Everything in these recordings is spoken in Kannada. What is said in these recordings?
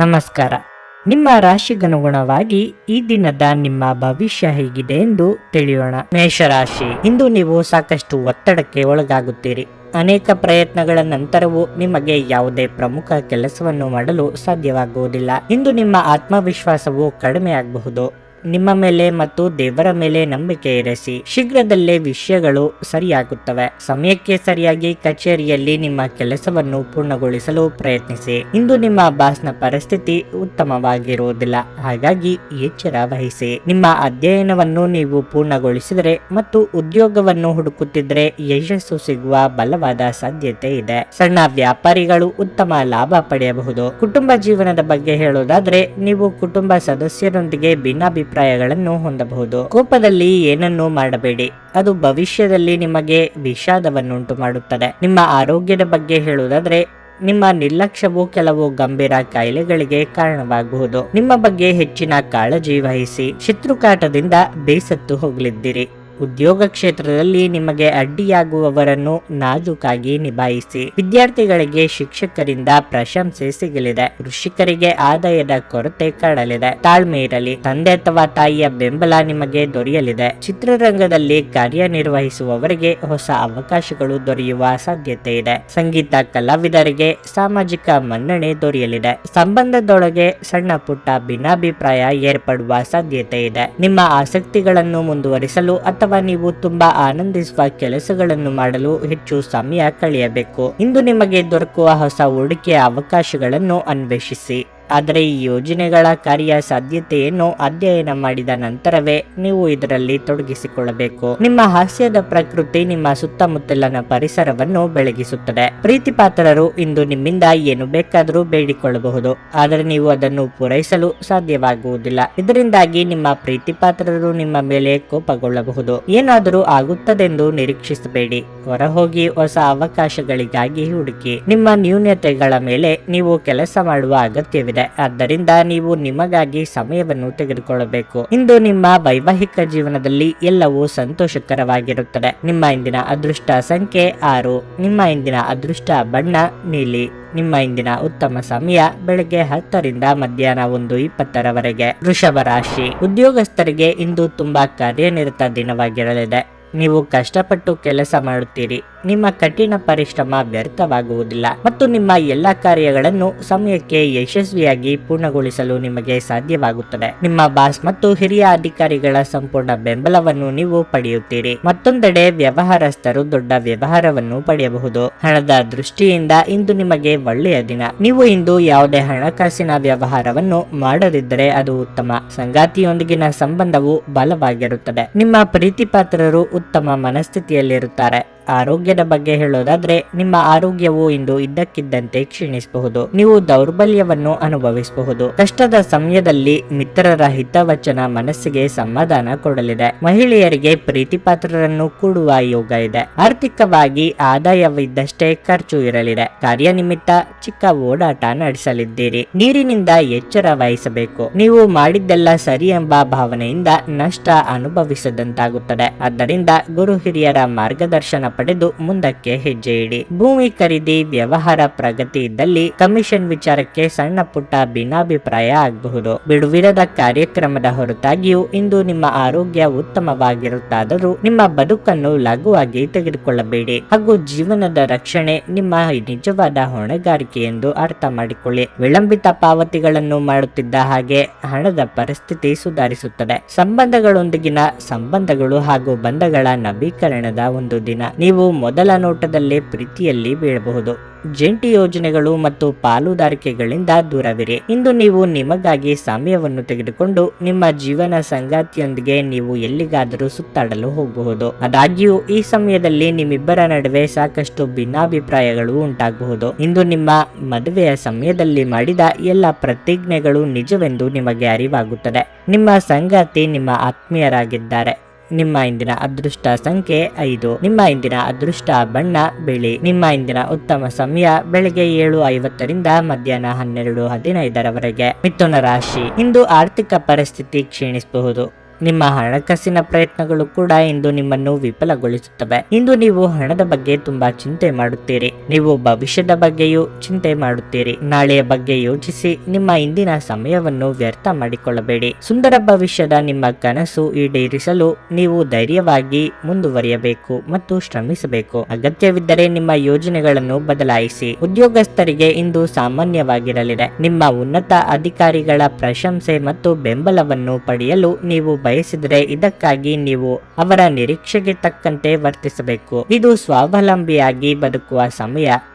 ನಮಸ್ಕಾರ. ನಿಮ್ಮ ರಾಶಿಗನುಗುಣವಾಗಿ ಈ ದಿನದ ನಿಮ್ಮ ಭವಿಷ್ಯ ಹೇಗಿದೆ ಎಂದು ತಿಳಿಯೋಣ. ಮೇಷರಾಶಿ, ಇಂದು ನೀವು ಸಾಕಷ್ಟು ಒತ್ತಡಕ್ಕೆ ಒಳಗಾಗುತ್ತೀರಿ. ಅನೇಕ ಪ್ರಯತ್ನಗಳ ನಂತರವೂ ನಿಮಗೆ ಯಾವುದೇ ಪ್ರಮುಖ ಕೆಲಸವನ್ನು ಮಾಡಲು ಸಾಧ್ಯವಾಗುವುದಿಲ್ಲ. ಇಂದು ನಿಮ್ಮ ಆತ್ಮವಿಶ್ವಾಸವು ಕಡಿಮೆಯಾಗಬಹುದು. ನಿಮ್ಮ ಮೇಲೆ ಮತ್ತು ದೇವರ ಮೇಲೆ ನಂಬಿಕೆ ಇರಿಸಿ. ಶೀಘ್ರದಲ್ಲೇ ವಿಷಯಗಳು ಸರಿಯಾಗುತ್ತವೆ. ಸಮಯಕ್ಕೆ ಸರಿಯಾಗಿ ಕಚೇರಿಯಲ್ಲಿ ನಿಮ್ಮ ಕೆಲಸವನ್ನು ಪೂರ್ಣಗೊಳಿಸಲು ಪ್ರಯತ್ನಿಸಿ. ಇಂದು ನಿಮ್ಮ ಬಾಸ್ನ ಪರಿಸ್ಥಿತಿ ಉತ್ತಮವಾಗಿರುವುದಿಲ್ಲ, ಹಾಗಾಗಿ ಎಚ್ಚರ ವಹಿಸಿ. ನಿಮ್ಮ ಅಧ್ಯಯನವನ್ನು ನೀವು ಪೂರ್ಣಗೊಳಿಸಿದರೆ ಮತ್ತು ಉದ್ಯೋಗವನ್ನು ಹುಡುಕುತ್ತಿದ್ದರೆ ಯಶಸ್ಸು ಸಿಗುವ ಬಲವಾದ ಸಾಧ್ಯತೆ ಇದೆ. ಸಣ್ಣ ವ್ಯಾಪಾರಿಗಳು ಉತ್ತಮ ಲಾಭ ಪಡೆಯಬಹುದು. ಕುಟುಂಬ ಜೀವನದ ಬಗ್ಗೆ ಹೇಳೋದಾದ್ರೆ, ನೀವು ಕುಟುಂಬ ಸದಸ್ಯರೊಂದಿಗೆ ಭಿನ್ನಾಭಿಪ್ರಾಯಗಳನ್ನು ಹೊಂದಬಹುದು. ಕೋಪದಲ್ಲಿ ಏನನ್ನೂ ಮಾಡಬೇಡಿ, ಅದು ಭವಿಷ್ಯದಲ್ಲಿ ನಿಮಗೆ ವಿಷಾದವನ್ನುಂಟು ಮಾಡುತ್ತದೆ. ನಿಮ್ಮ ಆರೋಗ್ಯದ ಬಗ್ಗೆ ಹೇಳುವುದಾದ್ರೆ, ನಿಮ್ಮ ನಿರ್ಲಕ್ಷ್ಯವು ಕೆಲವು ಗಂಭೀರ ಕಾಯಿಲೆಗಳಿಗೆ ಕಾರಣವಾಗಬಹುದು. ನಿಮ್ಮ ಬಗ್ಗೆ ಹೆಚ್ಚಿನ ಕಾಳಜಿ ವಹಿಸಿ. ಶತ್ರುಕಾಟದಿಂದ ಬೇಸತ್ತು ಹೋಗಲಿದ್ದೀರಿ. ಉದ್ಯೋಗ ಕ್ಷೇತ್ರದಲ್ಲಿ ನಿಮಗೆ ಅಡ್ಡಿಯಾಗುವವರನ್ನು ನಾಜೂಕಾಗಿ ನಿಭಾಯಿಸಿ. ವಿದ್ಯಾರ್ಥಿಗಳಿಗೆ ಶಿಕ್ಷಕರಿಂದ ಪ್ರಶಂಸೆ ಸಿಗಲಿದೆ. ಕೃಷಿಕರಿಗೆ ಆದಾಯದ ಕೊರತೆ ಕಾಡಲಿದೆ. ತಾಳ್ಮೆ ಇರಲಿ. ತಂದೆ ಅಥವಾ ತಾಯಿಯ ಬೆಂಬಲ ನಿಮಗೆ ದೊರೆಯಲಿದೆ. ಚಿತ್ರರಂಗದಲ್ಲಿ ಕಾರ್ಯನಿರ್ವಹಿಸುವವರಿಗೆ ಹೊಸ ಅವಕಾಶಗಳು ದೊರೆಯುವ ಸಾಧ್ಯತೆ ಇದೆ. ಸಂಗೀತ ಕಲಾವಿದರಿಗೆ ಸಾಮಾಜಿಕ ಮನ್ನಣೆ ದೊರೆಯಲಿದೆ. ಸಂಬಂಧದೊಳಗೆ ಸಣ್ಣ ಪುಟ್ಟ ಭಿನ್ನಾಭಿಪ್ರಾಯ ಏರ್ಪಡುವ ಸಾಧ್ಯತೆ ಇದೆ. ನಿಮ್ಮ ಆಸಕ್ತಿಗಳನ್ನು ಮುಂದುವರಿಸಲು ಅಥವಾ ನೀವು ತುಂಬಾ ಆನಂದಿಸುವ ಕೆಲಸಗಳನ್ನು ಮಾಡಲು ಹೆಚ್ಚು ಸಮಯ ಕಳೆಯಬೇಕು. ಇಂದು ನಿಮಗೆ ದೊರಕುವ ಹೊಸ ಹೂಡಿಕೆಯ ಅವಕಾಶಗಳನ್ನು ಅನ್ವೇಷಿಸಿ. ಆದರೆ ಈ ಯೋಜನೆಗಳ ಕಾರ್ಯಸಾಧ್ಯತೆಯನ್ನು ಅಧ್ಯಯನ ಮಾಡಿದ ನಂತರವೇ ನೀವು ಇದರಲ್ಲಿ ತೊಡಗಿಸಿಕೊಳ್ಳಬೇಕು. ನಿಮ್ಮ ಹಾಸ್ಯದ ಪ್ರಕೃತಿ ನಿಮ್ಮ ಸುತ್ತಮುತ್ತಲಿನ ಪರಿಸರವನ್ನು ಬೆಳಗಿಸುತ್ತದೆ. ಪ್ರೀತಿಪಾತ್ರರು ಇಂದು ನಿಮ್ಮಿಂದ ಏನು ಬೇಕಾದರೂ ಬೇಡಿಕೊಳ್ಳಬಹುದು, ಆದರೆ ನೀವು ಅದನ್ನು ಪೂರೈಸಲು ಸಾಧ್ಯವಾಗುವುದಿಲ್ಲ. ಇದರಿಂದಾಗಿ ನಿಮ್ಮ ಪ್ರೀತಿಪಾತ್ರರು ನಿಮ್ಮ ಮೇಲೆ ಕೋಪಗೊಳ್ಳಬಹುದು. ಏನಾದರೂ ಆಗುತ್ತದೆಂದು ನಿರೀಕ್ಷಿಸಬೇಡಿ. ಹೊರಹೋಗಿ ಹೊಸ ಅವಕಾಶಗಳಿಗಾಗಿ ಹುಡುಕಿ. ನಿಮ್ಮ ನ್ಯೂನತೆಗಳ ಮೇಲೆ ನೀವು ಕೆಲಸ ಮಾಡುವ ಅಗತ್ಯವಿದೆ. ಆದ್ದರಿಂದ ನೀವು ನಿಮಗಾಗಿ ಸಮಯವನ್ನು ತೆಗೆದುಕೊಳ್ಳಬೇಕು. ಇಂದು ನಿಮ್ಮ ವೈವಾಹಿಕ ಜೀವನದಲ್ಲಿ ಎಲ್ಲವೂ ಸಂತೋಷಕರವಾಗಿರುತ್ತದೆ. ನಿಮ್ಮ ಇಂದಿನ ಅದೃಷ್ಟ ಸಂಖ್ಯೆ 6. ನಿಮ್ಮ ಇಂದಿನ ಅದೃಷ್ಟ ಬಣ್ಣ ನೀಲಿ. ನಿಮ್ಮ ಇಂದಿನ ಉತ್ತಮ ಸಮಯ ಬೆಳಗ್ಗೆ 10 ರಿಂದ ಮಧ್ಯಾಹ್ನ 1:20 ವೃಷಭ ರಾಶಿ, ಉದ್ಯೋಗಸ್ಥರಿಗೆ ಇಂದು ತುಂಬಾ ಕಾರ್ಯನಿರತ ದಿನವಾಗಿರಲಿದೆ. ನೀವು ಕಷ್ಟಪಟ್ಟು ಕೆಲಸ ಮಾಡುತ್ತೀರಿ. ನಿಮ್ಮ ಕಠಿಣ ಪರಿಶ್ರಮ ವ್ಯರ್ಥವಾಗುವುದಿಲ್ಲ ಮತ್ತು ನಿಮ್ಮ ಎಲ್ಲ ಕಾರ್ಯಗಳನ್ನು ಸಮಯಕ್ಕೆ ಯಶಸ್ವಿಯಾಗಿ ಪೂರ್ಣಗೊಳಿಸಲು ನಿಮಗೆ ಸಾಧ್ಯವಾಗುತ್ತದೆ. ನಿಮ್ಮ ಬಾಸ್ ಮತ್ತು ಹಿರಿಯ ಅಧಿಕಾರಿಗಳ ಸಂಪೂರ್ಣ ಬೆಂಬಲವನ್ನು ನೀವು ಪಡೆಯುತ್ತೀರಿ. ಮತ್ತೊಂದೆಡೆ ವ್ಯವಹಾರಸ್ಥರು ದೊಡ್ಡ ವ್ಯವಹಾರವನ್ನು ಪಡೆಯಬಹುದು. ಹಣದ ದೃಷ್ಟಿಯಿಂದ ಇಂದು ನಿಮಗೆ ಒಳ್ಳೆಯ ದಿನ. ನೀವು ಇಂದು ಯಾವುದೇ ಹಣಕಾಸಿನ ವ್ಯವಹಾರವನ್ನು ಮಾಡದಿದ್ದರೆ ಅದು ಉತ್ತಮ. ಸಂಗಾತಿಯೊಂದಿಗಿನ ಸಂಬಂಧವು ಬಲವಾಗಿರುತ್ತದೆ. ನಿಮ್ಮ ಪ್ರೀತಿಪಾತ್ರರು ಉತ್ತಮ ಮನಸ್ಥಿತಿಯಲ್ಲಿರುತ್ತಾರೆ. ಆರೋಗ್ಯದ ಬಗ್ಗೆ ಹೇಳೋದಾದ್ರೆ, ನಿಮ್ಮ ಆರೋಗ್ಯವು ಇಂದು ಇದ್ದಕ್ಕಿದ್ದಂತೆ ಕ್ಷೀಣಿಸಬಹುದು. ನೀವು ದೌರ್ಬಲ್ಯವನ್ನು ಅನುಭವಿಸಬಹುದು. ಕಷ್ಟದ ಸಮಯದಲ್ಲಿ ಮಿತ್ರರ ಹಿತವಚನ ಮನಸ್ಸಿಗೆ ಸಮಾಧಾನ ಕೊಡಲಿದೆ. ಮಹಿಳೆಯರಿಗೆ ಪ್ರೀತಿಪಾತ್ರರನ್ನು ಕೂಡುವ ಯೋಗ ಇದೆ. ಆರ್ಥಿಕವಾಗಿ ಆದಾಯವಿದ್ದಷ್ಟೇ ಖರ್ಚು ಇರಲಿದೆ. ಕಾರ್ಯನಿಮಿತ್ತ ಚಿಕ್ಕ ಓಡಾಟ ನಡೆಸಲಿದ್ದೀರಿ. ನೀರಿನಿಂದ ಎಚ್ಚರ ವಹಿಸಬೇಕು. ನೀವು ಮಾಡಿದ್ದೆಲ್ಲ ಸರಿ ಎಂಬ ಭಾವನೆಯಿಂದ ನಷ್ಟ ಅನುಭವಿಸದಂತಾಗುತ್ತದೆ. ಆದ್ದರಿಂದ ಗುರು ಹಿರಿಯರ ಮಾರ್ಗದರ್ಶನ ಪಡೆದು ಮುಂದಕ್ಕೆ ಹೆಜ್ಜೆ ಇಡಿ. ಭೂಮಿ ಖರೀದಿ ವ್ಯವಹಾರ ಪ್ರಗತಿ ಇದ್ದಲ್ಲಿ ಕಮಿಷನ್ ವಿಚಾರಕ್ಕೆ ಸಣ್ಣ ಪುಟ್ಟ ಭಿನ್ನಾಭಿಪ್ರಾಯ ಆಗಬಹುದು. ಬಿಡುವಿರದ ಕಾರ್ಯಕ್ರಮದ ಹೊರತಾಗಿಯೂ ಇಂದು ನಿಮ್ಮ ಆರೋಗ್ಯ ಉತ್ತಮವಾಗಿರುತ್ತಾದರೂ ನಿಮ್ಮ ಬದುಕನ್ನು ಲಘುವಾಗಿ ತೆಗೆದುಕೊಳ್ಳಬೇಡಿ ಹಾಗೂ ಜೀವನದ ರಕ್ಷಣೆ ನಿಮ್ಮ ನಿಜವಾದ ಹೊಣೆಗಾರಿಕೆ ಎಂದು ಅರ್ಥ ಮಾಡಿಕೊಳ್ಳಿ. ವಿಳಂಬಿತ ಪಾವತಿಗಳನ್ನು ಮಾಡುತ್ತಿದ್ದ ಹಾಗೆ ಹಣದ ಪರಿಸ್ಥಿತಿ ಸುಧಾರಿಸುತ್ತದೆ. ಸಂಬಂಧಗಳೊಂದಿಗಿನ ಸಂಬಂಧಗಳು ಹಾಗೂ ಬಂಧಗಳ ನವೀಕರಣದ ಒಂದು ದಿನ. ನೀವು ಮೊದಲ ನೋಟದಲ್ಲೇ ಪ್ರೀತಿಯಲ್ಲಿ ಬೀಳಬಹುದು. ಜಂಟಿ ಯೋಜನೆಗಳು ಮತ್ತು ಪಾಲುದಾರಿಕೆಗಳಿಂದ ದೂರವಿರಿ. ಇಂದು ನೀವು ನಿಮಗಾಗಿ ಸಮಯವನ್ನು ತೆಗೆದುಕೊಂಡು ನಿಮ್ಮ ಜೀವನ ಸಂಗಾತಿಯೊಂದಿಗೆ ನೀವು ಎಲ್ಲಿಗಾದರೂ ಸುತ್ತಾಡಲು ಹೋಗಬಹುದು. ಆದಾಗ್ಯೂ ಈ ಸಮಯದಲ್ಲಿ ನಿಮ್ಮಿಬ್ಬರ ನಡುವೆ ಸಾಕಷ್ಟು ಭಿನ್ನಾಭಿಪ್ರಾಯಗಳು ಉಂಟಾಗಬಹುದು. ಇಂದು ನಿಮ್ಮ ಮದುವೆಯ ಸಮಯದಲ್ಲಿ ಮಾಡಿದ ಎಲ್ಲ ಪ್ರತಿಜ್ಞೆಗಳು ನಿಜವೆಂದು ನಿಮಗೆ ಅರಿವಾಗುತ್ತದೆ. ನಿಮ್ಮ ಸಂಗಾತಿ ನಿಮ್ಮ ಆತ್ಮೀಯರಾಗಿದ್ದಾರೆ. ನಿಮ್ಮ ಇಂದಿನ ಅದೃಷ್ಟ ಸಂಖ್ಯೆ 5. ನಿಮ್ಮ ಇಂದಿನ ಅದೃಷ್ಟ ಬಣ್ಣ ಬಿಳಿ. ನಿಮ್ಮ ಇಂದಿನ ಉತ್ತಮ ಸಮಯ ಬೆಳಗ್ಗೆ 7:50 ರಿಂದ ಮಧ್ಯಾಹ್ನ 12:15 ಮಿಥುನ ರಾಶಿ, ಇಂದು ಆರ್ಥಿಕ ಪರಿಸ್ಥಿತಿ ಕ್ಷೀಣಿಸಬಹುದು. ನಿಮ್ಮ ಹಣಕಾಸಿನ ಪ್ರಯತ್ನಗಳು ಕೂಡ ಇಂದು ನಿಮ್ಮನ್ನು ವಿಫಲಗೊಳಿಸುತ್ತವೆ. ಇಂದು ನೀವು ಹಣದ ಬಗ್ಗೆ ತುಂಬಾ ಚಿಂತೆ ಮಾಡುತ್ತೀರಿ. ನೀವು ಭವಿಷ್ಯದ ಬಗ್ಗೆಯೂ ಚಿಂತೆ ಮಾಡುತ್ತೀರಿ. ನಾಳೆಯ ಬಗ್ಗೆ ಯೋಚಿಸಿ ನಿಮ್ಮ ಇಂದಿನ ಸಮಯವನ್ನು ವ್ಯರ್ಥ ಮಾಡಿಕೊಳ್ಳಬೇಡಿ. ಸುಂದರ ಭವಿಷ್ಯದ ನಿಮ್ಮ ಕನಸು ಈಡೇರಿಸಲು ನೀವು ಧೈರ್ಯವಾಗಿ ಮುಂದುವರಿಯಬೇಕು ಮತ್ತು ಶ್ರಮಿಸಬೇಕು. ಅಗತ್ಯವಿದ್ದರೆ ನಿಮ್ಮ ಯೋಜನೆಗಳನ್ನು ಬದಲಾಯಿಸಿ. ಉದ್ಯೋಗಸ್ಥರಿಗೆ ಇಂದು ಸಾಮಾನ್ಯವಾಗಿರಲಿದೆ. ನಿಮ್ಮ ಉನ್ನತ ಅಧಿಕಾರಿಗಳ ಪ್ರಶಂಸೆ ಮತ್ತು ಬೆಂಬಲವನ್ನು ಪಡೆಯಲು ನೀವು ಬಯಸಿದರೆ ಇದಕ್ಕಾಗಿ ನೀವು ಅವರ ನಿರೀಕ್ಷೆಗೆ ತಕ್ಕಂತೆ ವರ್ತಿಸಬೇಕು. ಇದು ಸ್ವಾವಲಂಬಿಯಾಗಿ ಬದುಕುವ ಸಮಯ.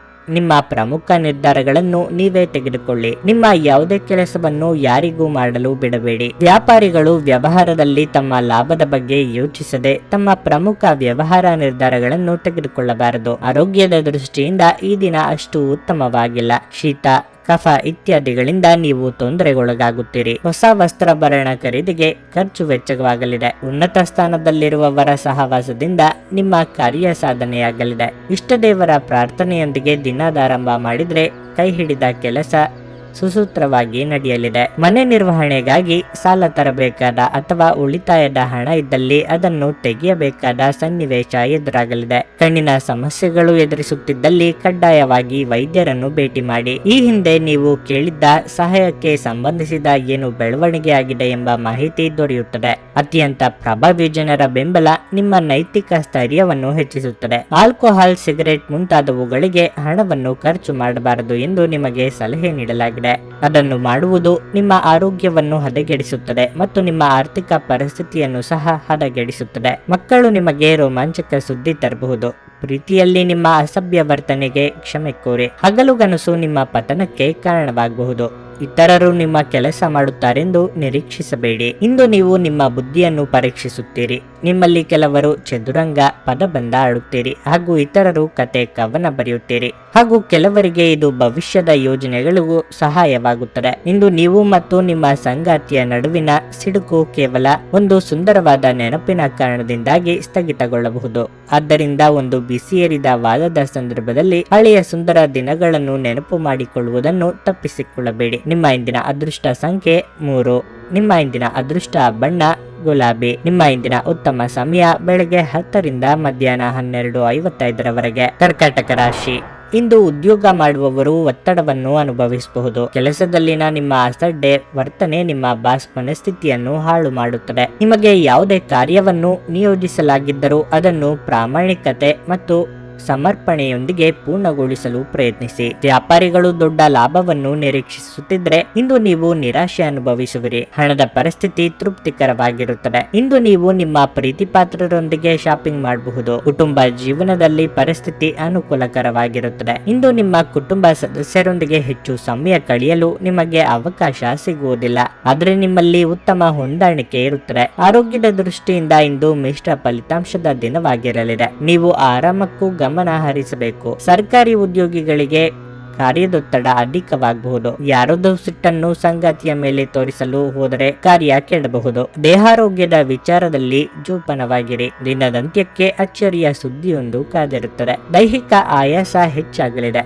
ನಿಮ್ಮ ಪ್ರಮುಖ ನಿರ್ಧಾರಗಳನ್ನು ನೀವೇ ತೆಗೆದುಕೊಳ್ಳಿ. ನಿಮ್ಮ ಯಾವುದೇ ಕೆಲಸವನ್ನು ಯಾರಿಗೂ ಮಾಡಲು ಬಿಡಬೇಡಿ. ವ್ಯಾಪಾರಿಗಳು ವ್ಯವಹಾರದಲ್ಲಿ ತಮ್ಮ ಲಾಭದ ಬಗ್ಗೆ ಯೋಚಿಸದೆ ತಮ್ಮ ಪ್ರಮುಖ ವ್ಯವಹಾರ ನಿರ್ಧಾರಗಳನ್ನು ತೆಗೆದುಕೊಳ್ಳಬಾರದು. ಆರೋಗ್ಯದ ದೃಷ್ಟಿಯಿಂದ ಈ ದಿನ ಅಷ್ಟು ಉತ್ತಮವಾಗಿಲ್ಲ. ಶೀತ, ಕಫ ಇತ್ಯಾದಿಗಳಿಂದ ನೀವು ತೊಂದರೆಗೊಳಗಾಗುತ್ತೀರಿ. ಹೊಸ ವಸ್ತ್ರಾಭರಣ ಖರೀದಿಗೆ ಖರ್ಚು ವೆಚ್ಚವಾಗಲಿದೆ. ಉನ್ನತ ಸ್ಥಾನದಲ್ಲಿರುವವರ ಸಹವಾಸದಿಂದ ನಿಮ್ಮ ಕಾರ್ಯ ಸಾಧನೆಯಾಗಲಿದೆ. ಇಷ್ಟ ದೇವರ ಪ್ರಾರ್ಥನೆಯೊಂದಿಗೆ ದಿನದಾರಂಭ ಮಾಡಿದ್ರೆ ಕೈ ಹಿಡಿದ ಕೆಲಸ ಸುಸೂತ್ರವಾಗಿ ನಡೆಯಲಿದೆ. ಮನೆ ನಿರ್ವಹಣೆಗಾಗಿ ಸಾಲ ತರಬೇಕಾದ ಅಥವಾ ಉಳಿತಾಯದ ಹಣ ಇದ್ದಲ್ಲಿ ಅದನ್ನು ತೆಗೆಯಬೇಕಾದ ಸನ್ನಿವೇಶ ಎದುರಾಗಲಿದೆ. ಕಣ್ಣಿನ ಸಮಸ್ಯೆಗಳು ಎದುರಿಸುತ್ತಿದ್ದಲ್ಲಿ ಕಡ್ಡಾಯವಾಗಿ ವೈದ್ಯರನ್ನು ಭೇಟಿ ಮಾಡಿ. ಈ ಹಿಂದೆ ನೀವು ಕೇಳಿದ್ದ ಸಹಾಯಕ್ಕೆ ಸಂಬಂಧಿಸಿದ ಏನು ಬೆಳವಣಿಗೆ ಆಗಿದೆ ಎಂಬ ಮಾಹಿತಿ ದೊರೆಯುತ್ತದೆ. ಅತ್ಯಂತ ಪ್ರಭಾವಿ ಜನರ ಬೆಂಬಲ ನಿಮ್ಮ ನೈತಿಕ ಸ್ಥೈರ್ಯವನ್ನು ಹೆಚ್ಚಿಸುತ್ತದೆ. ಆಲ್ಕೋಹಾಲ್, ಸಿಗರೆಟ್ ಮುಂತಾದವುಗಳಿಗೆ ಹಣವನ್ನು ಖರ್ಚು ಮಾಡಬಾರದು ಎಂದು ನಿಮಗೆ ಸಲಹೆ ನೀಡಲಾಗಿದೆ. ಅದನ್ನು ಮಾಡುವುದು ನಿಮ್ಮ ಆರೋಗ್ಯವನ್ನು ಹದಗೆಡಿಸುತ್ತದೆ ಮತ್ತು ನಿಮ್ಮ ಆರ್ಥಿಕ ಪರಿಸ್ಥಿತಿಯನ್ನು ಸಹ ಹದಗೆಡಿಸುತ್ತದೆ. ಮಕ್ಕಳು ನಿಮಗೆ ರೋಮಾಂಚಕ ಸುದ್ದಿ ತರಬಹುದು. ಪ್ರೀತಿಯಲ್ಲಿ ನಿಮ್ಮ ಅಸಭ್ಯ ವರ್ತನೆಗೆ ಕ್ಷಮೆ ಕೋರಿ. ಹಗಲುಗನಸು ನಿಮ್ಮ ಪತನಕ್ಕೆ ಕಾರಣವಾಗಬಹುದು. ಇತರರು ನಿಮ್ಮ ಕೆಲಸ ಮಾಡುತ್ತಾರೆಂದು ನಿರೀಕ್ಷಿಸಬೇಡಿ. ಇಂದು ನೀವು ನಿಮ್ಮ ಬುದ್ಧಿಯನ್ನು ಪರೀಕ್ಷಿಸುತ್ತೀರಿ. ನಿಮ್ಮಲ್ಲಿ ಕೆಲವರು ಚದುರಂಗ, ಪದಬಂಧ ಆಡುತ್ತೀರಿ ಹಾಗೂ ಇತರರು ಕತೆ, ಕವನ ಬರೆಯುತ್ತೀರಿ ಹಾಗೂ ಕೆಲವರಿಗೆ ಇದು ಭವಿಷ್ಯದ ಯೋಜನೆಗಳಿಗೂ ಸಹಾಯವಾಗುತ್ತದೆ. ಇಂದು ನೀವು ಮತ್ತು ನಿಮ್ಮ ಸಂಗಾತಿಯ ನಡುವಿನ ಸಿಡುಕು ಕೇವಲ ಒಂದು ಸುಂದರವಾದ ನೆನಪಿನ ಕಾರಣದಿಂದಾಗಿ ಸ್ಥಗಿತಗೊಳ್ಳಬಹುದು. ಆದ್ದರಿಂದ ಒಂದು ಬಿಸಿಯೇರಿದ ವಾದದ ಸಂದರ್ಭದಲ್ಲಿ ಹಳೆಯ ಸುಂದರ ದಿನಗಳನ್ನು ನೆನಪು ಮಾಡಿಕೊಳ್ಳುವುದನ್ನು ತಪ್ಪಿಸಿಕೊಳ್ಳಬೇಡಿ. ನಿಮ್ಮ ಇಂದಿನ ಅದೃಷ್ಟ ಸಂಖ್ಯೆ 3. ನಿಮ್ಮ ಇಂದಿನ ಅದೃಷ್ಟ ಬಣ್ಣ ಗುಲಾಬಿ. ನಿಮ್ಮ ಇಂದಿನ ಉತ್ತಮ ಸಮಯ ಬೆಳಗ್ಗೆ 10 ರಿಂದ ಮಧ್ಯಾಹ್ನ 12:55 ಕರ್ಕಾಟಕ ರಾಶಿ. ಇಂದು ಉದ್ಯೋಗ ಮಾಡುವವರು ಒತ್ತಡವನ್ನು ಅನುಭವಿಸಬಹುದು. ಕೆಲಸದಲ್ಲಿನ ನಿಮ್ಮ ಅಸಡ್ಡೆ ವರ್ತನೆ ನಿಮ್ಮ ಬಾಸ್ ಮನಸ್ಥಿತಿಯನ್ನು ಹಾಳು ಮಾಡುತ್ತದೆ. ನಿಮಗೆ ಯಾವುದೇ ಕಾರ್ಯವನ್ನು ನಿಯೋಜಿಸಲಾಗಿದ್ದರೂ ಅದನ್ನು ಪ್ರಾಮಾಣಿಕತೆ ಮತ್ತು ಸಮರ್ಪಣೆಯೊಂದಿಗೆ ಪೂರ್ಣಗೊಳಿಸಲು ಪ್ರಯತ್ನಿಸಿ. ವ್ಯಾಪಾರಿಗಳು ದೊಡ್ಡ ಲಾಭವನ್ನು ನಿರೀಕ್ಷಿಸುತ್ತಿದ್ದರೆ ಇಂದು ನೀವು ನಿರಾಶೆ ಅನುಭವಿಸುವಿರಿ. ಹಣದ ಪರಿಸ್ಥಿತಿ ತೃಪ್ತಿಕರವಾಗಿರುತ್ತದೆ. ಇಂದು ನೀವು ನಿಮ್ಮ ಪ್ರೀತಿಪಾತ್ರರೊಂದಿಗೆ ಶಾಪಿಂಗ್ ಮಾಡಬಹುದು. ಕುಟುಂಬ ಜೀವನದಲ್ಲಿ ಪರಿಸ್ಥಿತಿ ಅನುಕೂಲಕರವಾಗಿರುತ್ತದೆ. ಇಂದು ನಿಮ್ಮ ಕುಟುಂಬ ಸದಸ್ಯರೊಂದಿಗೆ ಹೆಚ್ಚು ಸಮಯ ಕಳೆಯಲು ನಿಮಗೆ ಅವಕಾಶ ಸಿಗುವುದಿಲ್ಲ, ಆದರೆ ನಿಮ್ಮಲ್ಲಿ ಉತ್ತಮ ಹೊಂದಾಣಿಕೆ ಇರುತ್ತದೆ. ಆರೋಗ್ಯದ ದೃಷ್ಟಿಯಿಂದ ಇಂದು ಮಿಶ್ರ ಫಲಿತಾಂಶದ ದಿನವಾಗಿರಲಿದೆ. ನೀವು ಆರಾಮಕ್ಕೂ ಗಮನ ಹರಿಸಬೇಕು. ಸರ್ಕಾರಿ ಉದ್ಯೋಗಿಗಳಿಗೆ ಕಾರ್ಯದೊತ್ತಡ ಅಧಿಕವಾಗಬಹುದು. ಯಾರದೋ ಸಿಟ್ಟನ್ನು ಸಂಗಾತಿಯ ಮೇಲೆ ತೋರಿಸಲು ಹೋದರೆ ಕಾರ್ಯ ಕೆಡಬಹುದು. ದೇಹಾರೋಗ್ಯದ ವಿಚಾರದಲ್ಲಿ ಜೋಪಾನವಾಗಿರಿ. ದಿನದಂತ್ಯಕ್ಕೆ ಅಚ್ಚರಿಯ ಸುದ್ದಿಯೊಂದು ಕಾದಿರುತ್ತದೆ. ದೈಹಿಕ ಆಯಾಸ ಹೆಚ್ಚಾಗಲಿದೆ.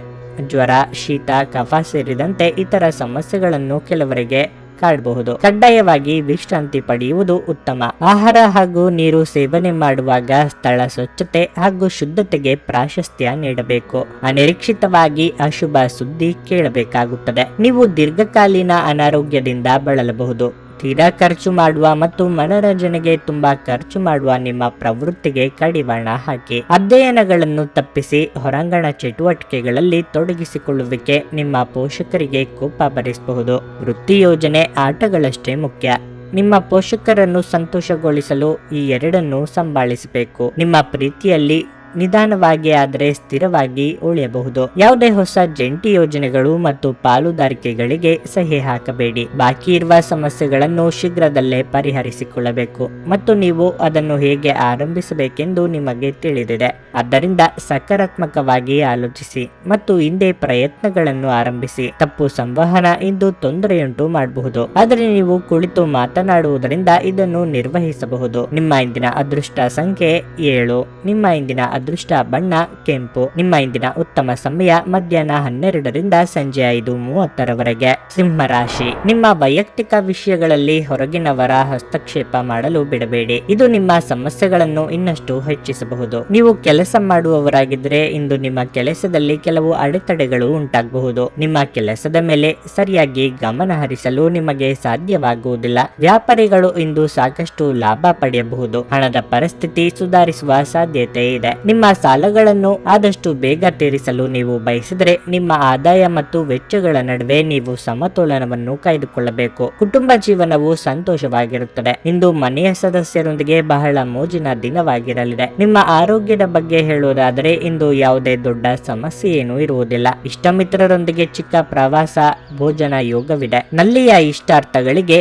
ಜ್ವರ, ಶೀತ, ಕಫ ಸೇರಿದಂತೆ ಇತರ ಸಮಸ್ಯೆಗಳನ್ನು ಕೆಲವರಿಗೆ ಕಾಡಬಹುದು. ಕಡ್ಡಾಯವಾಗಿ ವಿಶ್ರಾಂತಿ ಪಡೆಯುವುದು ಉತ್ತಮ. ಆಹಾರ ಹಾಗೂ ನೀರು ಸೇವನೆ ಮಾಡುವಾಗ ಸ್ಥಳ ಸ್ವಚ್ಛತೆ ಹಾಗೂ ಶುದ್ಧತೆಗೆ ಪ್ರಾಶಸ್ತ್ಯ ನೀಡಬೇಕು. ಅನಿರೀಕ್ಷಿತವಾಗಿ ಅಶುಭ ಸುದ್ದಿ ಕೇಳಬೇಕಾಗುತ್ತದೆ. ನೀವು ದೀರ್ಘಕಾಲೀನ ಅನಾರೋಗ್ಯದಿಂದ ಬಳಲಬಹುದು. ತೀರಾ ಖರ್ಚು ಮಾಡುವ ಮತ್ತು ಮನರಂಜನೆಗೆ ತುಂಬಾ ಖರ್ಚು ಮಾಡುವ ನಿಮ್ಮ ಪ್ರವೃತ್ತಿಗೆ ಕಡಿವಾಣ ಹಾಕಿ. ಅಧ್ಯಯನಗಳನ್ನು ತಪ್ಪಿಸಿ ಹೊರಾಂಗಣ ಚಟುವಟಿಕೆಗಳಲ್ಲಿ ತೊಡಗಿಸಿಕೊಳ್ಳುವಿಕೆ ನಿಮ್ಮ ಪೋಷಕರಿಗೆ ಕೋಪ ಬರಿಸಬಹುದು. ವೃತ್ತಿ ಯೋಜನೆ ಆಟಗಳಷ್ಟೇ ಮುಖ್ಯ. ನಿಮ್ಮ ಪೋಷಕರನ್ನು ಸಂತೋಷಗೊಳಿಸಲು ಈ ಎರಡನ್ನೂ ಸಂಭಾಳಿಸಬೇಕು. ನಿಮ್ಮ ಪ್ರೀತಿಯಲ್ಲಿ ನಿಧಾನವಾಗಿ ಆದರೆ ಸ್ಥಿರವಾಗಿ ಉಳಿಯಬಹುದು. ಯಾವುದೇ ಹೊಸ ಜಂಟಿ ಯೋಜನೆಗಳು ಮತ್ತು ಪಾಲುದಾರಿಕೆಗಳಿಗೆ ಸಹಿ ಹಾಕಬೇಡಿ. ಬಾಕಿ ಇರುವ ಸಮಸ್ಯೆಗಳನ್ನು ಶೀಘ್ರದಲ್ಲೇ ಪರಿಹರಿಸಿಕೊಳ್ಳಬೇಕು ಮತ್ತು ನೀವು ಅದನ್ನು ಹೇಗೆ ಆರಂಭಿಸಬೇಕೆಂದು ನಿಮಗೆ ತಿಳಿದಿದೆ. ಆದ್ದರಿಂದ ಸಕಾರಾತ್ಮಕವಾಗಿ ಆಲೋಚಿಸಿ ಮತ್ತು ಹಿಂದೆ ಪ್ರಯತ್ನಗಳನ್ನು ಆರಂಭಿಸಿ. ತಪ್ಪು ಸಂವಹನ ಇಂದು ತೊಂದರೆಯುಂಟು ಮಾಡಬಹುದು, ಆದರೆ ನೀವು ಕುಳಿತು ಮಾತನಾಡುವುದರಿಂದ ಇದನ್ನು ನಿರ್ವಹಿಸಬಹುದು. ನಿಮ್ಮ ಇಂದಿನ ಅದೃಷ್ಟ ಸಂಖ್ಯೆ 7. ನಿಮ್ಮ ಇಂದಿನ ಅದೃಷ್ಟ ಬಣ್ಣ ಕೆಂಪು. ನಿಮ್ಮ ಇಂದಿನ ಉತ್ತಮ ಸಮಯ ಮಧ್ಯಾಹ್ನ 12ರಿಂದ ಸಂಜೆ 5:30ರವರೆಗೆ. ಸಿಂಹ ರಾಶಿ, ನಿಮ್ಮ ವೈಯಕ್ತಿಕ ವಿಷಯಗಳಲ್ಲಿ ಹೊರಗಿನವರ ಹಸ್ತಕ್ಷೇಪ ಮಾಡಲು ಬಿಡಬೇಡಿ. ಇದು ನಿಮ್ಮ ಸಮಸ್ಯೆಗಳನ್ನು ಇನ್ನಷ್ಟು ಹೆಚ್ಚಿಸಬಹುದು. ನೀವು ಕೆಲಸ ಮಾಡುವವರಾಗಿದ್ದರೆ ಇಂದು ನಿಮ್ಮ ಕೆಲಸದಲ್ಲಿ ಕೆಲವು ಅಡೆತಡೆಗಳು ಉಂಟಾಗಬಹುದು. ನಿಮ್ಮ ಕೆಲಸದ ಮೇಲೆ ಸರಿಯಾಗಿ ಗಮನ ಹರಿಸಲು ನಿಮಗೆ ಸಾಧ್ಯವಾಗುವುದಿಲ್ಲ. ವ್ಯಾಪಾರಿಗಳು ಇಂದು ಸಾಕಷ್ಟು ಲಾಭ ಪಡೆಯಬಹುದು. ಹಣದ ಪರಿಸ್ಥಿತಿ ಸುಧಾರಿಸುವ ಸಾಧ್ಯತೆ ಇದೆ. ನಿಮ್ಮ ಸಾಲಗಳನ್ನು ಆದಷ್ಟು ಬೇಗ ತೀರಿಸಲು ನೀವು ಬಯಸಿದರೆ ನಿಮ್ಮ ಆದಾಯ ಮತ್ತು ವೆಚ್ಚಗಳ ನಡುವೆ ನೀವು ಸಮತೋಲನವನ್ನು ಕಾಯ್ದುಕೊಳ್ಳಬೇಕು. ಕುಟುಂಬ ಜೀವನವು ಸಂತೋಷವಾಗಿರುತ್ತದೆ. ಇಂದು ಮನೆಯ ಸದಸ್ಯರೊಂದಿಗೆ ಬಹಳ ಮೋಜಿನ ದಿನವಾಗಿರಲಿದೆ. ನಿಮ್ಮ ಆರೋಗ್ಯದ ಬಗ್ಗೆ ಹೇಳುವುದಾದರೆ ಇಂದು ಯಾವುದೇ ದೊಡ್ಡ ಸಮಸ್ಯೆ ಏನೂ ಇರುವುದಿಲ್ಲ. ಇಷ್ಟ ಮಿತ್ರರೊಂದಿಗೆ ಚಿಕ್ಕ ಪ್ರವಾಸ, ಭೋಜನ ಯೋಗವಿದೆ. ನಲ್ಲಿಯ ಇಷ್ಟಾರ್ಥಗಳಿಗೆ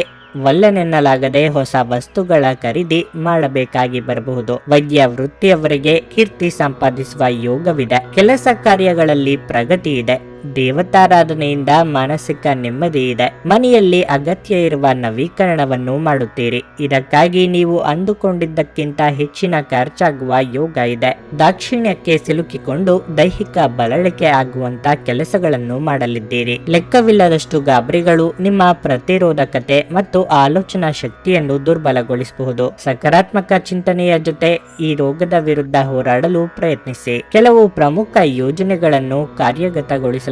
ಒಲ್ಲೆನೆನ್ನಲಾಗದೆ ಹೊಸ ವಸ್ತುಗಳ ಖರೀದಿ ಮಾಡಬೇಕಾಗಿ ಬರಬಹುದು. ವೈದ್ಯ ವೃತ್ತಿಯವರಿಗೆ ಕೀರ್ತಿ ಸಂಪಾದಿಸುವ ಯೋಗವಿದೆ. ಕೆಲಸ ಕಾರ್ಯಗಳಲ್ಲಿ ಪ್ರಗತಿ ಇದೆ. ದೇವತಾರಾಧನೆಯಿಂದ ಮಾನಸಿಕ ನೆಮ್ಮದಿ ಇದೆ. ಮನೆಯಲ್ಲಿ ಅಗತ್ಯ ಇರುವ ನವೀಕರಣವನ್ನು ಮಾಡುತ್ತೀರಿ. ಇದಕ್ಕಾಗಿ ನೀವು ಅಂದುಕೊಂಡಿದ್ದಕ್ಕಿಂತ ಹೆಚ್ಚಿನ ಖರ್ಚಾಗುವ ಯೋಗ ಇದೆ. ದಾಕ್ಷಿಣ್ಯಕ್ಕೆ ಸಿಲುಕಿಕೊಂಡು ದೈಹಿಕ ಬಳಲಿಕೆ ಆಗುವಂತ ಕೆಲಸಗಳನ್ನು ಮಾಡಲಿದ್ದೀರಿ. ಲೆಕ್ಕವಿಲ್ಲದಷ್ಟು ಗಾಬರಿಗಳು ನಿಮ್ಮ ಪ್ರತಿರೋಧಕತೆ ಮತ್ತು ಆಲೋಚನಾ ಶಕ್ತಿಯನ್ನು ದುರ್ಬಲಗೊಳಿಸಬಹುದು. ಸಕಾರಾತ್ಮಕ ಚಿಂತನೆಯ ಜೊತೆ ಈ ರೋಗದ ವಿರುದ್ಧ ಹೋರಾಡಲು ಪ್ರಯತ್ನಿಸಿ. ಕೆಲವು ಪ್ರಮುಖ ಯೋಜನೆಗಳನ್ನು ಕಾರ್ಯಗತಗೊಳಿಸಲಾಗುತ್ತದೆ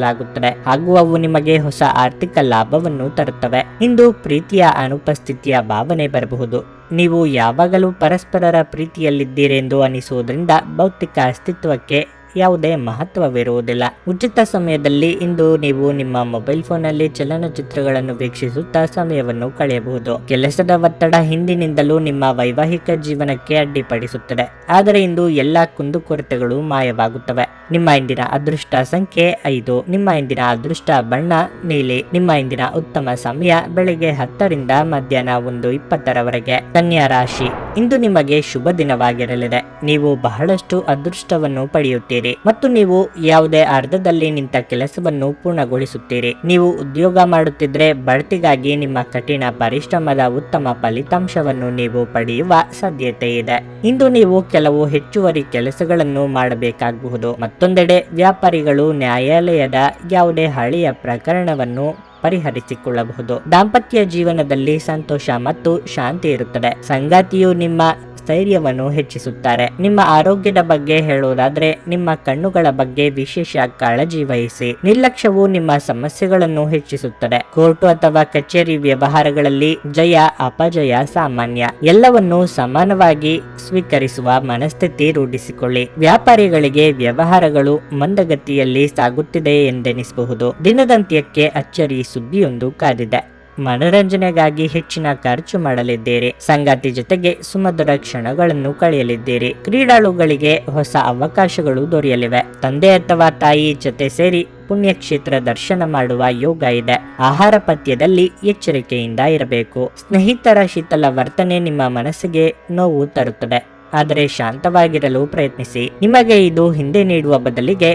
ಹಾಗೂ ಅವು ನಿಮಗೆ ಹೊಸ ಆರ್ಥಿಕ ಲಾಭವನ್ನು ತರುತ್ತವೆ. ಇಂದು ಪ್ರೀತಿಯ ಅನುಪಸ್ಥಿತಿಯ ಭಾವನೆ ಬರಬಹುದು. ನೀವು ಯಾವಾಗಲೂ ಪರಸ್ಪರರ ಪ್ರೀತಿಯಲ್ಲಿದ್ದೀರೆಂದು ಅನಿಸುವುದರಿಂದ ಭೌತಿಕ ಅಸ್ತಿತ್ವಕ್ಕೆ ಯಾವುದೇ ಮಹತ್ವವಿರುವುದಿಲ್ಲ. ಉಚಿತ ಸಮಯದಲ್ಲಿ ಇಂದು ನೀವು ನಿಮ್ಮ ಮೊಬೈಲ್ ಫೋನ್ನಲ್ಲಿ ಚಲನಚಿತ್ರಗಳನ್ನು ವೀಕ್ಷಿಸುತ್ತಾ ಸಮಯವನ್ನು ಕಳೆಯಬಹುದು. ಕೆಲಸದ ಒತ್ತಡ ಹಿಂದಿನಿಂದಲೂ ನಿಮ್ಮ ವೈವಾಹಿಕ ಜೀವನಕ್ಕೆ ಅಡ್ಡಿಪಡಿಸುತ್ತದೆ. ಆದರೆ ಇಂದು ಎಲ್ಲಾ ಕುಂದುಕೊರತೆಗಳು ಮಾಯವಾಗುತ್ತವೆ. ನಿಮ್ಮ ಇಂದಿನ ಅದೃಷ್ಟ ಸಂಖ್ಯೆ 5. ನಿಮ್ಮ ಇಂದಿನ ಅದೃಷ್ಟ ಬಣ್ಣ ನೀಲಿ. ನಿಮ್ಮ ಇಂದಿನ ಉತ್ತಮ ಸಮಯ ಬೆಳಿಗ್ಗೆ 10ರಿಂದ ಮಧ್ಯಾಹ್ನ 1:20ರವರೆಗೆ. ಕನ್ಯಾ ರಾಶಿ, ಇಂದು ನಿಮಗೆ ಶುಭ ದಿನವಾಗಿರಲಿದೆ. ನೀವು ಬಹಳಷ್ಟು ಅದೃಷ್ಟವನ್ನು ಪಡೆಯುತ್ತೀರಿ ಮತ್ತು ನೀವು ಯಾವುದೇ ಅರ್ಧದಲ್ಲಿ ನಿಂತ ಕೆಲಸವನ್ನು ಪೂರ್ಣಗೊಳಿಸುತ್ತೀರಿ. ನೀವು ಉದ್ಯೋಗ ಮಾಡುತ್ತಿದ್ರೆ ಬಡ್ತಿಗಾಗಿ ನಿಮ್ಮ ಕಠಿಣ ಪರಿಶ್ರಮದ ಉತ್ತಮ ಫಲಿತಾಂಶವನ್ನು ನೀವು ಪಡೆಯುವ ಸಾಧ್ಯತೆ ಇದೆ. ಇಂದು ನೀವು ಕೆಲವು ಹೆಚ್ಚುವರಿ ಕೆಲಸಗಳನ್ನು ಮಾಡಬೇಕಾಗಬಹುದು. ಮತ್ತೊಂದೆಡೆ ವ್ಯಾಪಾರಿಗಳು ನ್ಯಾಯಾಲಯದ ಯಾವುದೇ ಹಳೆಯ ಪ್ರಕರಣವನ್ನು ಪರಿಹರಿಸಿಕೊಳ್ಳಬಹುದು. ದಾಂಪತ್ಯ ಜೀವನದಲ್ಲಿ ಸಂತೋಷ ಮತ್ತು ಶಾಂತಿ ಇರುತ್ತದೆ. ಸಂಗಾತಿಯು ನಿಮ್ಮ ಸ್ಥೈರ್ಯವನ್ನು ಹೆಚ್ಚಿಸುತ್ತಾರೆ. ನಿಮ್ಮ ಆರೋಗ್ಯದ ಬಗ್ಗೆ ಹೇಳುವುದಾದ್ರೆ ನಿಮ್ಮ ಕಣ್ಣುಗಳ ಬಗ್ಗೆ ವಿಶೇಷ ಕಾಳಜಿ ವಹಿಸಿ. ನಿರ್ಲಕ್ಷ್ಯವು ನಿಮ್ಮ ಸಮಸ್ಯೆಗಳನ್ನು ಹೆಚ್ಚಿಸುತ್ತದೆ. ಕೋರ್ಟು ಅಥವಾ ಕಚೇರಿ ವ್ಯವಹಾರಗಳಲ್ಲಿ ಜಯ ಅಪಜಯ ಸಾಮಾನ್ಯ. ಎಲ್ಲವನ್ನೂ ಸಮಾನವಾಗಿ ಸ್ವೀಕರಿಸುವ ಮನಸ್ಥಿತಿ ರೂಢಿಸಿಕೊಳ್ಳಿ. ವ್ಯಾಪಾರಿಗಳಿಗೆ ವ್ಯವಹಾರಗಳು ಮಂದಗತಿಯಲ್ಲಿ ಸಾಗುತ್ತಿದೆ ಎಂದೆನಿಸಬಹುದು. ದಿನದಂತ್ಯಕ್ಕೆ ಅಚ್ಚರಿ ಸುದ್ದಿಯೊಂದು ಕಾದಿದೆ. ಮನರಂಜನೆಗಾಗಿ ಹೆಚ್ಚಿನ ಖರ್ಚು ಮಾಡಲಿದ್ದೀರಿ. ಸಂಗಾತಿ ಜೊತೆಗೆ ಸುಮಧುರ ಕ್ಷಣಗಳನ್ನು ಕಳೆಯಲಿದ್ದೀರಿ. ಕ್ರೀಡಾಳುಗಳಿಗೆ ಹೊಸ ಅವಕಾಶಗಳು ದೊರೆಯಲಿವೆ. ತಂದೆ ಅಥವಾ ತಾಯಿ ಜೊತೆ ಸೇರಿ ಪುಣ್ಯಕ್ಷೇತ್ರ ದರ್ಶನ ಮಾಡುವ ಯೋಗ ಇದೆ. ಆಹಾರ ಪಥ್ಯದಲ್ಲಿ ಎಚ್ಚರಿಕೆಯಿಂದ ಇರಬೇಕು. ಸ್ನೇಹಿತರ ಶೀತಲ ವರ್ತನೆ ನಿಮ್ಮ ಮನಸ್ಸಿಗೆ ನೋವು ತರುತ್ತದೆ. ಆದರೆ ಶಾಂತವಾಗಿರಲು ಪ್ರಯತ್ನಿಸಿ. ನಿಮಗೆ ಇದು ಹಿಂದೆ ನೀಡುವ ಬದಲಿಗೆ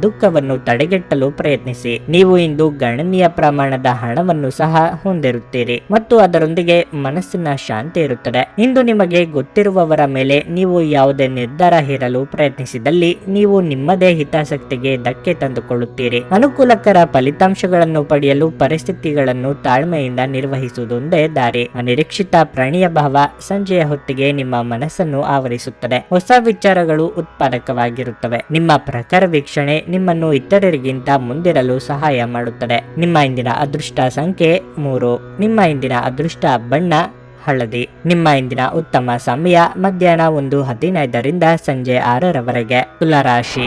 ದುಃಖವನ್ನು ತಡೆಗಟ್ಟಲು ಪ್ರಯತ್ನಿಸಿ. ನೀವು ಇಂದು ಗಣನೀಯ ಪ್ರಮಾಣದ ಹಣವನ್ನು ಸಹ ಹೊಂದಿರುತ್ತೀರಿ ಮತ್ತು ಅದರೊಂದಿಗೆ ಮನಸ್ಸಿನ ಶಾಂತಿ ಇರುತ್ತದೆ. ಇಂದು ನಿಮಗೆ ಗೊತ್ತಿರುವವರ ಮೇಲೆ ನೀವು ಯಾವುದೇ ನಿರ್ಧಾರ ಹೇರಲು ಪ್ರಯತ್ನಿಸಿದಲ್ಲಿ ನೀವು ನಿಮ್ಮದೇ ಹಿತಾಸಕ್ತಿಗೆ ಧಕ್ಕೆ ತಂದುಕೊಳ್ಳುತ್ತೀರಿ. ಅನುಕೂಲಕರ ಫಲಿತಾಂಶಗಳನ್ನು ಪಡೆಯಲು ಪರಿಸ್ಥಿತಿಗಳನ್ನು ತಾಳ್ಮೆಯಿಂದ ನಿರ್ವಹಿಸುವುದೊಂದೇ ದಾರಿ. ಅನಿರೀಕ್ಷಿತ ಪ್ರಾಣಿಯ ಭಾವ ಸಂಜೆಯ ಹೊತ್ತಿಗೆ ನಿಮ್ಮ ಮನಸ್ಸನ್ನು ಆವರಿಸುತ್ತದೆ. ಹೊಸ ವಿಚಾರಗಳು ಉತ್ಪಾದಕವಾಗಿರುತ್ತವೆ. ನಿಮ್ಮ ಪ್ರಖರ ವೀಕ್ಷಣೆ ನಿಮ್ಮನ್ನು ಇತರರಿಗಿಂತ ಮುಂದಿರಲು ಸಹಾಯ ಮಾಡುತ್ತದೆ. ನಿಮ್ಮ ಇಂದಿನ ಅದೃಷ್ಟ ಸಂಖ್ಯೆ 3. ನಿಮ್ಮ ಇಂದಿನ ಅದೃಷ್ಟ ಬಣ್ಣ ಹಳದಿ. ನಿಮ್ಮ ಇಂದಿನ ಉತ್ತಮ ಸಮಯ ಮಧ್ಯಾಹ್ನ 1:15ರಿಂದ ಸಂಜೆ 6ರವರೆಗೆ. ತುಲಾರಾಶಿ,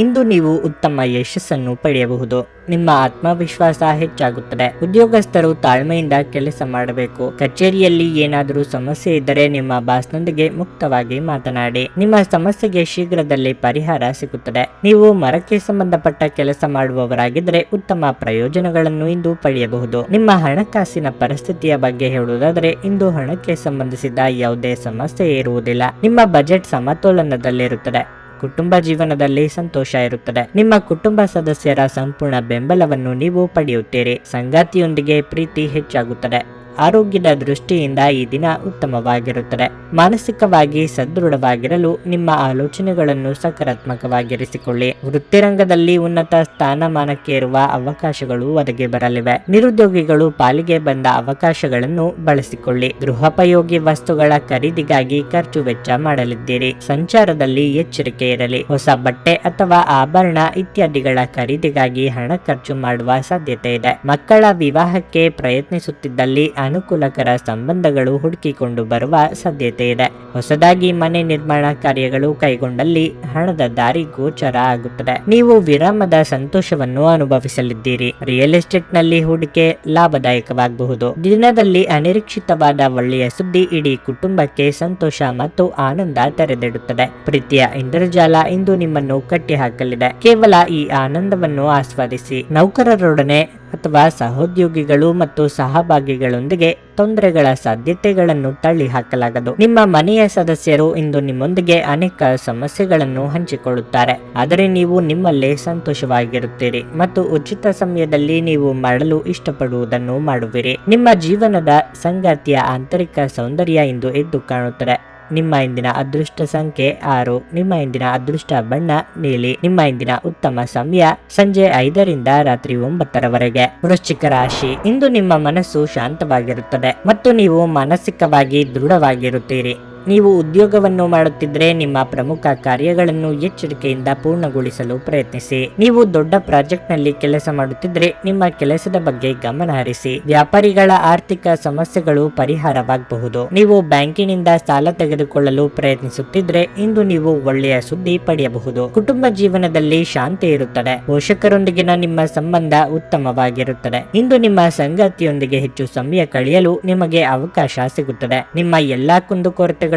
ಇಂದು ನೀವು ಉತ್ತಮ ಯಶಸ್ಸನ್ನು ಪಡೆಯಬಹುದು. ನಿಮ್ಮ ಆತ್ಮವಿಶ್ವಾಸ ಹೆಚ್ಚಾಗುತ್ತದೆ. ಉದ್ಯೋಗಸ್ಥರು ತಾಳ್ಮೆಯಿಂದ ಕೆಲಸ ಮಾಡಬೇಕು. ಕಚೇರಿಯಲ್ಲಿ ಏನಾದರೂ ಸಮಸ್ಯೆ ಇದ್ದರೆ ನಿಮ್ಮ ಬಾಸ್ನೊಂದಿಗೆ ಮುಕ್ತವಾಗಿ ಮಾತನಾಡಿ. ನಿಮ್ಮ ಸಮಸ್ಯೆಗೆ ಶೀಘ್ರದಲ್ಲೇ ಪರಿಹಾರ ಸಿಗುತ್ತದೆ. ನೀವು ಮರಕ್ಕೆ ಸಂಬಂಧಪಟ್ಟ ಕೆಲಸ ಮಾಡುವವರಾಗಿದ್ದರೆ ಉತ್ತಮ ಪ್ರಯೋಜನಗಳನ್ನು ಇಂದು ಪಡೆಯಬಹುದು. ನಿಮ್ಮ ಹಣಕಾಸಿನ ಪರಿಸ್ಥಿತಿಯ ಬಗ್ಗೆ ಹೇಳುವುದಾದರೆ ಇಂದು ಹಣಕ್ಕೆ ಸಂಬಂಧಿಸಿದ ಯಾವುದೇ ಸಮಸ್ಯೆ ಇರುವುದಿಲ್ಲ. ನಿಮ್ಮ ಬಜೆಟ್ ಸಮತೋಲನದಲ್ಲಿರುತ್ತದೆ. ಕುಟುಂಬ ಜೀವನದಲ್ಲಿ ಸಂತೋಷ ಇರುತ್ತದೆ. ನಿಮ್ಮ ಕುಟುಂಬ ಸದಸ್ಯರ ಸಂಪೂರ್ಣ ಬೆಂಬಲವನ್ನು ನೀವು ಪಡೆಯುತ್ತೀರಿ. ಸಂಗಾತಿಯೊಂದಿಗೆ ಪ್ರೀತಿ ಹೆಚ್ಚಾಗುತ್ತದೆ. ಆರೋಗ್ಯದ ದೃಷ್ಟಿಯಿಂದ ಈ ದಿನ ಉತ್ತಮವಾಗಿರುತ್ತದೆ. ಮಾನಸಿಕವಾಗಿ ಸದೃಢವಾಗಿರಲು ನಿಮ್ಮ ಆಲೋಚನೆಗಳನ್ನು ಸಕಾರಾತ್ಮಕವಾಗಿರಿಸಿಕೊಳ್ಳಿ. ವೃತ್ತಿರಂಗದಲ್ಲಿ ಉನ್ನತ ಸ್ಥಾನಮಾನಕ್ಕೆ ಇರುವ ಅವಕಾಶಗಳು ಒದಗಿ ಬರಲಿವೆ. ನಿರುದ್ಯೋಗಿಗಳು ಪಾಲಿಗೆ ಬಂದ ಅವಕಾಶಗಳನ್ನು ಬಳಸಿಕೊಳ್ಳಿ. ಗೃಹೋಪಯೋಗಿ ವಸ್ತುಗಳ ಖರೀದಿಗಾಗಿ ಖರ್ಚು ವೆಚ್ಚ ಮಾಡಲಿದ್ದೀರಿ. ಸಂಚಾರದಲ್ಲಿ ಎಚ್ಚರಿಕೆ ಇರಲಿ. ಹೊಸ ಬಟ್ಟೆ ಅಥವಾ ಆಭರಣ ಇತ್ಯಾದಿಗಳ ಖರೀದಿಗಾಗಿ ಹಣ ಖರ್ಚು ಮಾಡುವ ಸಾಧ್ಯತೆ ಇದೆ. ಮಕ್ಕಳ ವಿವಾಹಕ್ಕೆ ಪ್ರಯತ್ನಿಸುತ್ತಿದ್ದಲ್ಲಿ ಅನುಕೂಲಕರ ಸಂಬಂಧಗಳು ಹುಡುಕಿಕೊಂಡು ಬರುವ ಸಾಧ್ಯತೆ ಇದೆ. ಹೊಸದಾಗಿ ಮನೆ ನಿರ್ಮಾಣ ಕಾರ್ಯಗಳು ಕೈಗೊಂಡಲ್ಲಿ ಹಣದ ದಾರಿ ಗೋಚರ ಆಗುತ್ತದೆ. ನೀವು ವಿರಾಮದ ಸಂತೋಷವನ್ನು ಅನುಭವಿಸಲಿದ್ದೀರಿ. ರಿಯಲ್ ಎಸ್ಟೇಟ್ ನಲ್ಲಿ ಹೂಡಿಕೆ ಲಾಭದಾಯಕವಾಗಬಹುದು. ದಿನದಲ್ಲಿ ಅನಿರೀಕ್ಷಿತವಾದ ಒಳ್ಳೆಯ ಸುದ್ದಿ ಇಡೀ ಕುಟುಂಬಕ್ಕೆ ಸಂತೋಷ ಮತ್ತು ಆನಂದ ತೆರೆದಿಡುತ್ತದೆ. ಪ್ರೀತಿಯ ಇಂದ್ರಜಾಲ ಇಂದು ನಿಮ್ಮನ್ನು ಕಟ್ಟಿ ಹಾಕಲಿದೆ. ಕೇವಲ ಈ ಆನಂದವನ್ನು ಆಸ್ವಾದಿಸಿ. ನೌಕರರೊಡನೆ ಅಥವಾ ಸಹೋದ್ಯೋಗಿಗಳು ಮತ್ತು ಸಹಭಾಗಿಗಳೊಂದಿಗೆ ತೊಂದರೆಗಳ ಸಾಧ್ಯತೆಗಳನ್ನು ತಳ್ಳಿ ಹಾಕಲಾಗದು. ನಿಮ್ಮ ಮನೆಯ ಸದಸ್ಯರು ಇಂದು ನಿಮ್ಮೊಂದಿಗೆ ಅನೇಕ ಸಮಸ್ಯೆಗಳನ್ನು ಹಂಚಿಕೊಳ್ಳುತ್ತಾರೆ, ಆದರೆ ನೀವು ನಿಮ್ಮಲ್ಲೇ ಸಂತೋಷವಾಗಿರುತ್ತೀರಿ ಮತ್ತು ಉಚಿತ ಸಮಯದಲ್ಲಿ ನೀವು ಮಾಡಲು ಇಷ್ಟಪಡುವುದನ್ನು ಮಾಡುವಿರಿ. ನಿಮ್ಮ ಜೀವನದ ಸಂಗಾತಿಯ ಆಂತರಿಕ ಸೌಂದರ್ಯ ಇಂದು ಎದ್ದು ಕಾಣುತ್ತದೆ. ನಿಮ್ಮ ಇಂದಿನ ಅದೃಷ್ಟ ಸಂಖ್ಯೆ 6. ನಿಮ್ಮ ಇಂದಿನ ಅದೃಷ್ಟ ಬಣ್ಣ ನೀಲಿ. ನಿಮ್ಮ ಇಂದಿನ ಉತ್ತಮ ಸಮಯ ಸಂಜೆ 5ರಿಂದ ರಾತ್ರಿ 9ರವರೆಗೆ. ವೃಶ್ಚಿಕ ರಾಶಿ, ಇಂದು ನಿಮ್ಮ ಮನಸ್ಸು ಶಾಂತವಾಗಿರುತ್ತದೆ ಮತ್ತು ನೀವು ಮಾನಸಿಕವಾಗಿ ದೃಢವಾಗಿರುತ್ತೀರಿ. ನೀವು ಉದ್ಯೋಗವನ್ನು ಮಾಡುತ್ತಿದ್ದರೆ ನಿಮ್ಮ ಪ್ರಮುಖ ಕಾರ್ಯಗಳನ್ನು ಎಚ್ಚರಿಕೆಯಿಂದ ಪೂರ್ಣಗೊಳಿಸಲು ಪ್ರಯತ್ನಿಸಿ. ನೀವು ದೊಡ್ಡ ಪ್ರಾಜೆಕ್ಟ್ ನಲ್ಲಿ ಕೆಲಸ ಮಾಡುತ್ತಿದ್ದರೆ ನಿಮ್ಮ ಕೆಲಸದ ಬಗ್ಗೆ ಗಮನ ಹರಿಸಿ. ವ್ಯಾಪಾರಿಗಳ ಆರ್ಥಿಕ ಸಮಸ್ಯೆಗಳು ಪರಿಹಾರವಾಗಬಹುದು. ನೀವು ಬ್ಯಾಂಕಿನಿಂದ ಸಾಲ ತೆಗೆದುಕೊಳ್ಳಲು ಪ್ರಯತ್ನಿಸುತ್ತಿದ್ದರೆ ಇಂದು ನೀವು ಒಳ್ಳೆಯ ಸುದ್ದಿ ಪಡೆಯಬಹುದು. ಕುಟುಂಬ ಜೀವನದಲ್ಲಿ ಶಾಂತಿ ಇರುತ್ತದೆ. ಪೋಷಕರೊಂದಿಗಿನ ನಿಮ್ಮ ಸಂಬಂಧ ಉತ್ತಮವಾಗಿರುತ್ತದೆ. ಇಂದು ನಿಮ್ಮ ಸಂಗಾತಿಯೊಂದಿಗೆ ಹೆಚ್ಚು ಸಮಯ ಕಳೆಯಲು ನಿಮಗೆ ಅವಕಾಶ ಸಿಗುತ್ತದೆ. ನಿಮ್ಮ ಎಲ್ಲಾ ಕುಂದುಕೊರತೆ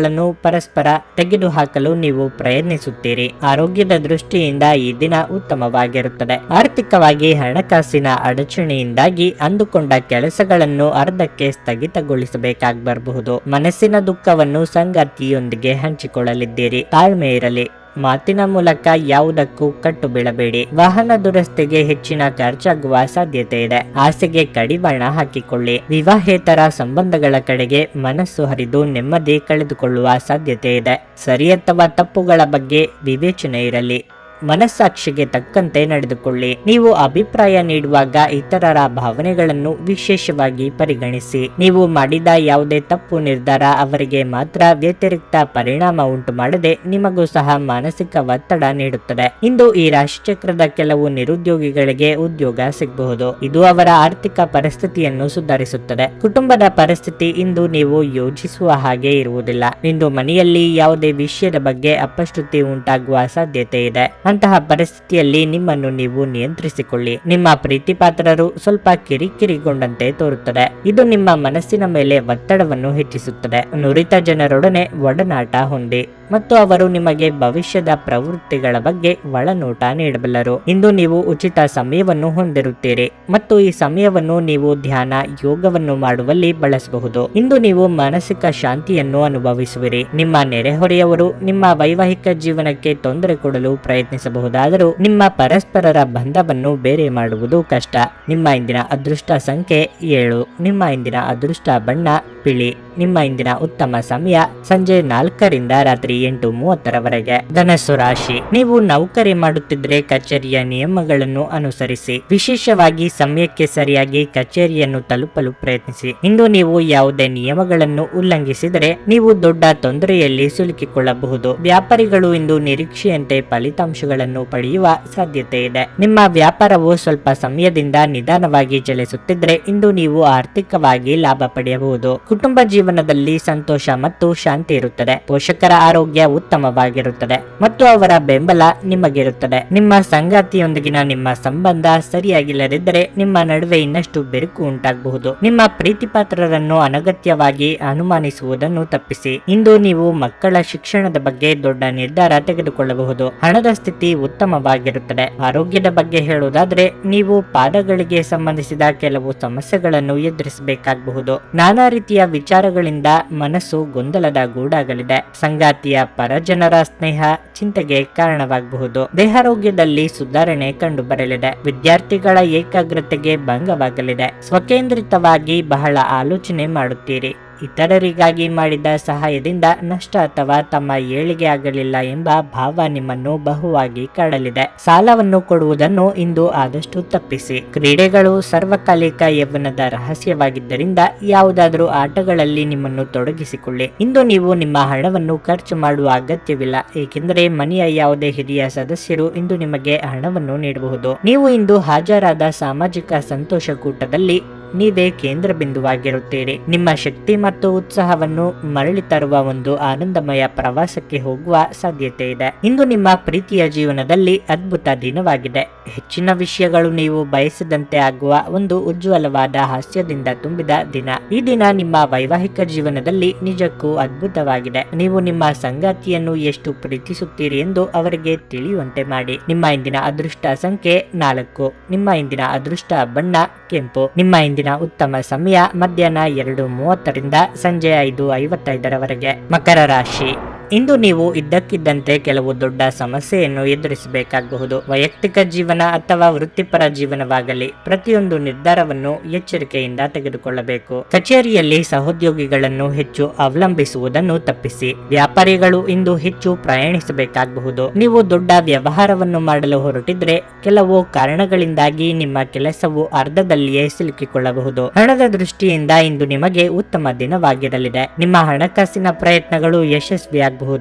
ಪರಸ್ಪರ ತೆಗೆದುಹಾಕಲು ನೀವು ಪ್ರಯತ್ನಿಸುತ್ತೀರಿ. ಆರೋಗ್ಯದ ದೃಷ್ಟಿಯಿಂದ ಈ ದಿನ ಉತ್ತಮವಾಗಿರುತ್ತದೆ. ಆರ್ಥಿಕವಾಗಿ ಹಣಕಾಸಿನ ಅಡಚಣೆಯಿಂದಾಗಿ ಅಂದುಕೊಂಡ ಕೆಲಸಗಳನ್ನು ಅರ್ಧಕ್ಕೆ ಸ್ಥಗಿತಗೊಳಿಸಬೇಕಾಗಿ ಬರಬಹುದು. ಮನಸ್ಸಿನ ದುಃಖವನ್ನು ಸಂಗಾತಿಯೊಂದಿಗೆ ಹಂಚಿಕೊಳ್ಳಲಿದ್ದೀರಿ. ತಾಳ್ಮೆ ಇರಲಿ. ಮಾತಿನ ಮೂಲಕ ಯಾವುದಕ್ಕೂ ಕಟ್ಟು ಬೀಳಬೇಡಿ. ವಾಹನ ದುರಸ್ತಿಗೆ ಹೆಚ್ಚಿನ ಖರ್ಚಾಗುವ ಸಾಧ್ಯತೆ ಇದೆ. ಆಸೆಗೆ ಕಡಿವಾಣ ಹಾಕಿಕೊಳ್ಳಿ. ವಿವಾಹೇತರ ಸಂಬಂಧಗಳ ಕಡೆಗೆ ಮನಸ್ಸು ಹರಿದು ನೆಮ್ಮದಿ ಕಳೆದುಕೊಳ್ಳುವ ಸಾಧ್ಯತೆ ಇದೆ. ಸರಿ ಅಥವಾ ತಪ್ಪುಗಳ ಬಗ್ಗೆ ವಿವೇಚನೆ ಇರಲಿ. ಮನಸ್ಸಾಕ್ಷಿಗೆ ತಕ್ಕಂತೆ ನಡೆದುಕೊಳ್ಳಿ. ನೀವು ಅಭಿಪ್ರಾಯ ನೀಡುವಾಗ ಇತರರ ಭಾವನೆಗಳನ್ನು ವಿಶೇಷವಾಗಿ ಪರಿಗಣಿಸಿ. ನೀವು ಮಾಡಿದ ಯಾವುದೇ ತಪ್ಪು ನಿರ್ಧಾರ ಅವರಿಗೆ ಮಾತ್ರ ವ್ಯತಿರಿಕ್ತ ಪರಿಣಾಮ ಉಂಟು ಮಾಡದೆ ನಿಮಗೂ ಸಹ ಮಾನಸಿಕ ಒತ್ತಡ ನೀಡುತ್ತದೆ. ಇಂದು ಈ ರಾಶಿಚಕ್ರದ ಕೆಲವು ನಿರುದ್ಯೋಗಿಗಳಿಗೆ ಉದ್ಯೋಗ ಸಿಗಬಹುದು. ಇದು ಅವರ ಆರ್ಥಿಕ ಪರಿಸ್ಥಿತಿಯನ್ನು ಸುಧಾರಿಸುತ್ತದೆ. ಕುಟುಂಬದ ಪರಿಸ್ಥಿತಿ ಇಂದು ನೀವು ಯೋಚಿಸುವ ಹಾಗೆ ಇರುವುದಿಲ್ಲ. ಇಂದು ಮನೆಯಲ್ಲಿ ಯಾವುದೇ ವಿಷಯದ ಬಗ್ಗೆ ಅಪಶ್ರುತಿ ಉಂಟಾಗುವ ಸಾಧ್ಯತೆ ಇದೆ. ಅಂತಹ ಪರಿಸ್ಥಿತಿಯಲ್ಲಿ ನಿಮ್ಮನ್ನು ನೀವು ನಿಯಂತ್ರಿಸಿಕೊಳ್ಳಿ. ನಿಮ್ಮ ಪ್ರೀತಿಪಾತ್ರರು ಸ್ವಲ್ಪ ಕಿರಿಕಿರಿಗೊಂಡಂತೆ ತೋರುತ್ತದೆ. ಇದು ನಿಮ್ಮ ಮನಸ್ಸಿನ ಮೇಲೆ ಒತ್ತಡವನ್ನು ಹೆಚ್ಚಿಸುತ್ತದೆ. ನುರಿತ ಜನರೊಡನೆ ಒಡನಾಟ ಹೊಂದಿ ಮತ್ತು ಅವರು ನಿಮಗೆ ಭವಿಷ್ಯದ ಪ್ರವೃತ್ತಿಗಳ ಬಗ್ಗೆ ಒಳನೋಟ ನೀಡಬಲ್ಲರು. ಇಂದು ನೀವು ಉಚಿತ ಸಮಯವನ್ನು ಹೊಂದಿರುತ್ತೀರಿ ಮತ್ತು ಈ ಸಮಯವನ್ನು ನೀವು ಧ್ಯಾನ, ಯೋಗವನ್ನು ಮಾಡುವಲ್ಲಿ ಬಳಸಬಹುದು. ಇಂದು ನೀವು ಮಾನಸಿಕ ಶಾಂತಿಯನ್ನು ಅನುಭವಿಸುವಿರಿ. ನಿಮ್ಮ ನೆರೆಹೊರೆಯವರು ನಿಮ್ಮ ವೈವಾಹಿಕ ಜೀವನಕ್ಕೆ ತೊಂದರೆ ಕೊಡಲು ಪ್ರಯತ್ನಿಸಬಹುದಾದರೂ ನಿಮ್ಮ ಪರಸ್ಪರರ ಬಂಧವನ್ನು ಬೇರೆ ಮಾಡುವುದು ಕಷ್ಟ. ನಿಮ್ಮ ಇಂದಿನ ಅದೃಷ್ಟ ಸಂಖ್ಯೆ 7. ನಿಮ್ಮ ಇಂದಿನ ಅದೃಷ್ಟ ಬಣ್ಣ ಬಿಳಿ. ನಿಮ್ಮ ಇಂದಿನ ಉತ್ತಮ ಸಮಯ ಸಂಜೆ 4ರಿಂದ ರಾತ್ರಿ 8:30ರವರೆಗೆ. ಧನಸ್ಸು ರಾಶಿ, ನೀವು ನೌಕರಿ ಮಾಡುತ್ತಿದ್ರೆ ಕಚೇರಿಯ ನಿಯಮಗಳನ್ನು ಅನುಸರಿಸಿ. ವಿಶೇಷವಾಗಿ ಸಮಯಕ್ಕೆ ಸರಿಯಾಗಿ ಕಚೇರಿಯನ್ನು ತಲುಪಲು ಪ್ರಯತ್ನಿಸಿ. ಇಂದು ನೀವು ಯಾವುದೇ ನಿಯಮಗಳನ್ನು ಉಲ್ಲಂಘಿಸಿದರೆ ನೀವು ದೊಡ್ಡ ತೊಂದರೆಯಲ್ಲಿ ಸಿಲುಕಿಕೊಳ್ಳಬಹುದು. ವ್ಯಾಪಾರಿಗಳು ಇಂದು ನಿರೀಕ್ಷೆಯಂತೆ ಫಲಿತಾಂಶಗಳನ್ನು ಪಡೆಯುವ ಸಾಧ್ಯತೆ ಇದೆ. ನಿಮ್ಮ ವ್ಯಾಪಾರವು ಸ್ವಲ್ಪ ಸಮಯದಿಂದ ನಿಧಾನವಾಗಿ ಚಲಿಸುತ್ತಿದ್ರೆ ಇಂದು ನೀವು ಆರ್ಥಿಕವಾಗಿ ಲಾಭ ಪಡೆಯಬಹುದು. ಕುಟುಂಬ ಜೀವನದಲ್ಲಿ ಸಂತೋಷ ಮತ್ತು ಶಾಂತಿ ಇರುತ್ತದೆ. ಪೋಷಕರ ಆರೋಗ್ಯ ಉತ್ತಮವಾಗಿರುತ್ತದೆ ಮತ್ತು ಅವರ ಬೆಂಬಲ ನಿಮಗಿರುತ್ತದೆ. ನಿಮ್ಮ ಸಂಗಾತಿಯೊಂದಿಗಿನ ನಿಮ್ಮ ಸಂಬಂಧ ಸರಿಯಾಗಿಲ್ಲದಿದ್ದರೆ ನಿಮ್ಮ ನಡುವೆ ಇನ್ನಷ್ಟು ಬೆರುಕು ಉಂಟಾಗಬಹುದು. ನಿಮ್ಮ ಪ್ರೀತಿಪಾತ್ರರನ್ನು ಅನಗತ್ಯವಾಗಿ ಅನುಮಾನಿಸುವುದನ್ನು ತಪ್ಪಿಸಿ. ಇಂದು ನೀವು ಮಕ್ಕಳ ಶಿಕ್ಷಣದ ಬಗ್ಗೆ ದೊಡ್ಡ ನಿರ್ಧಾರ ತೆಗೆದುಕೊಳ್ಳಬಹುದು. ಹಣದ ಸ್ಥಿತಿ ಉತ್ತಮವಾಗಿರುತ್ತದೆ. ಆರೋಗ್ಯದ ಬಗ್ಗೆ ಹೇಳುವುದಾದ್ರೆ ನೀವು ಪಾದಗಳಿಗೆ ಸಂಬಂಧಿಸಿದ ಕೆಲವು ಸಮಸ್ಯೆಗಳನ್ನು ಎದುರಿಸಬೇಕಾಗಬಹುದು. ನಾನಾ ರೀತಿಯ ವಿಚಾರಗಳು ಪ್ರಯತ್ನಗಳಿಂದ ಮನಸ್ಸು ಗೊಂದಲದ ಗೂಡಾಗಲಿದೆ. ಸಂಗಾತಿಯ ಪರಜನರ ಸ್ನೇಹ ಚಿಂತೆಗೆ ಕಾರಣವಾಗಬಹುದು. ದೇಹಾರೋಗ್ಯದಲ್ಲಿ ಸುಧಾರಣೆ ಕಂಡು ಬರಲಿದೆ. ವಿದ್ಯಾರ್ಥಿಗಳ ಏಕಾಗ್ರತೆಗೆ ಭಂಗವಾಗಲಿದೆ. ಸ್ವಕೇಂದ್ರಿತವಾಗಿ ಬಹಳ ಆಲೋಚನೆ ಮಾಡುತ್ತೀರಿ. ಇತರರಿಗಾಗಿ ಮಾಡಿದ ಸಹಾಯದಿಂದ ನಷ್ಟ ಅಥವಾ ತಮ್ಮ ಏಳಿಗೆ ಆಗಲಿಲ್ಲ ಎಂಬ ಭಾವ ನಿಮ್ಮನ್ನು ಬಹುವಾಗಿ ಕಾಡಲಿದೆ. ಸಾಲವನ್ನು ಕೊಡುವುದನ್ನು ಇಂದು ಆದಷ್ಟು ತಪ್ಪಿಸಿ. ಕ್ರೀಡೆಗಳು ಸರ್ವಕಾಲಿಕ ಯೌವನದ ರಹಸ್ಯವಾಗಿದ್ದರಿಂದ ಯಾವುದಾದರೂ ಆಟಗಳಲ್ಲಿ ನಿಮ್ಮನ್ನು ತೊಡಗಿಸಿಕೊಳ್ಳಿ. ಇಂದು ನೀವು ನಿಮ್ಮ ಹಣವನ್ನು ಖರ್ಚು ಮಾಡುವ ಅಗತ್ಯವಿಲ್ಲ, ಏಕೆಂದರೆ ಮನೆಯ ಯಾವುದೇ ಹಿರಿಯ ಸದಸ್ಯರು ಇಂದು ನಿಮಗೆ ಹಣವನ್ನು ನೀಡಬಹುದು. ನೀವು ಇಂದು ಹಾಜರಾದ ಸಾಮಾಜಿಕ ಸಂತೋಷಕೂಟದಲ್ಲಿ ನೀವೇ ಕೇಂದ್ರ ಬಿಂದುವಾಗಿರುತ್ತೀರಿ. ನಿಮ್ಮ ಶಕ್ತಿ ಮತ್ತು ಉತ್ಸಾಹವನ್ನು ಮರಳಿ ತರುವ ಒಂದು ಆನಂದಮಯ ಪ್ರವಾಸಕ್ಕೆ ಹೋಗುವ ಸಾಧ್ಯತೆ ಇದೆ. ಇಂದು ನಿಮ್ಮ ಪ್ರೀತಿಯ ಜೀವನದಲ್ಲಿ ಅದ್ಭುತ ದಿನವಾಗಿದೆ. ಹೆಚ್ಚಿನ ವಿಷಯಗಳು ನೀವು ಬಯಸಿದಂತೆ ಆಗುವ ಒಂದು ಉಜ್ವಲವಾದ ಹಾಸ್ಯದಿಂದ ತುಂಬಿದ ದಿನ. ಈ ದಿನ ನಿಮ್ಮ ವೈವಾಹಿಕ ಜೀವನದಲ್ಲಿ ನಿಜಕ್ಕೂ ಅದ್ಭುತವಾಗಿದೆ. ನೀವು ನಿಮ್ಮ ಸಂಗಾತಿಯನ್ನು ಎಷ್ಟು ಪ್ರೀತಿಸುತ್ತೀರಿ ಎಂದು ಅವರಿಗೆ ತಿಳಿಯುವಂತೆ ಮಾಡಿ. ನಿಮ್ಮ ಇಂದಿನ ಅದೃಷ್ಟ ಸಂಖ್ಯೆ 4. ನಿಮ್ಮ ಇಂದಿನ ಅದೃಷ್ಟ ಬಣ್ಣ ಕೆಂಪು. ನಿಮ್ಮ ಇಂದಿನ ಉತ್ತಮ ಸಮಯ ಮಧ್ಯಾಹ್ನ 2:30 ಸಂಜೆ 5:55 ಮಕರ ರಾಶಿ. ಇಂದು ನೀವು ಇದ್ದಕ್ಕಿದ್ದಂತೆ ಕೆಲವು ದೊಡ್ಡ ಸಮಸ್ಯೆಯನ್ನು ಎದುರಿಸಬೇಕಾಗಬಹುದು. ವೈಯಕ್ತಿಕ ಜೀವನ ಅಥವಾ ವೃತ್ತಿಪರ ಜೀವನವಾಗಲಿ, ಪ್ರತಿಯೊಂದು ನಿರ್ಧಾರವನ್ನು ಎಚ್ಚರಿಕೆಯಿಂದ ತೆಗೆದುಕೊಳ್ಳಬೇಕು. ಕಚೇರಿಯಲ್ಲಿ ಸಹೋದ್ಯೋಗಿಗಳನ್ನು ಹೆಚ್ಚು ಅವಲಂಬಿಸುವುದನ್ನು ತಪ್ಪಿಸಿ. ವ್ಯಾಪಾರಿಗಳು ಇಂದು ಹೆಚ್ಚು ಪ್ರಯಾಣಿಸಬೇಕಾಗಬಹುದು. ನೀವು ದೊಡ್ಡ ವ್ಯವಹಾರವನ್ನು ಮಾಡಲು ಹೊರಟಿದ್ರೆ ಕೆಲವು ಕಾರಣಗಳಿಂದಾಗಿ ನಿಮ್ಮ ಕೆಲಸವು ಅರ್ಧದಲ್ಲಿಯೇ ಸಿಲುಕಿಕೊಳ್ಳಬಹುದು. ಹಣದ ದೃಷ್ಟಿಯಿಂದ ಇಂದು ನಿಮಗೆ ಉತ್ತಮ ದಿನವಾಗಿರಲಿದೆ. ನಿಮ್ಮ ಹಣಕಾಸಿನ ಪ್ರಯತ್ನಗಳು ಯಶಸ್ವಿಯಾಗಬಹುದು.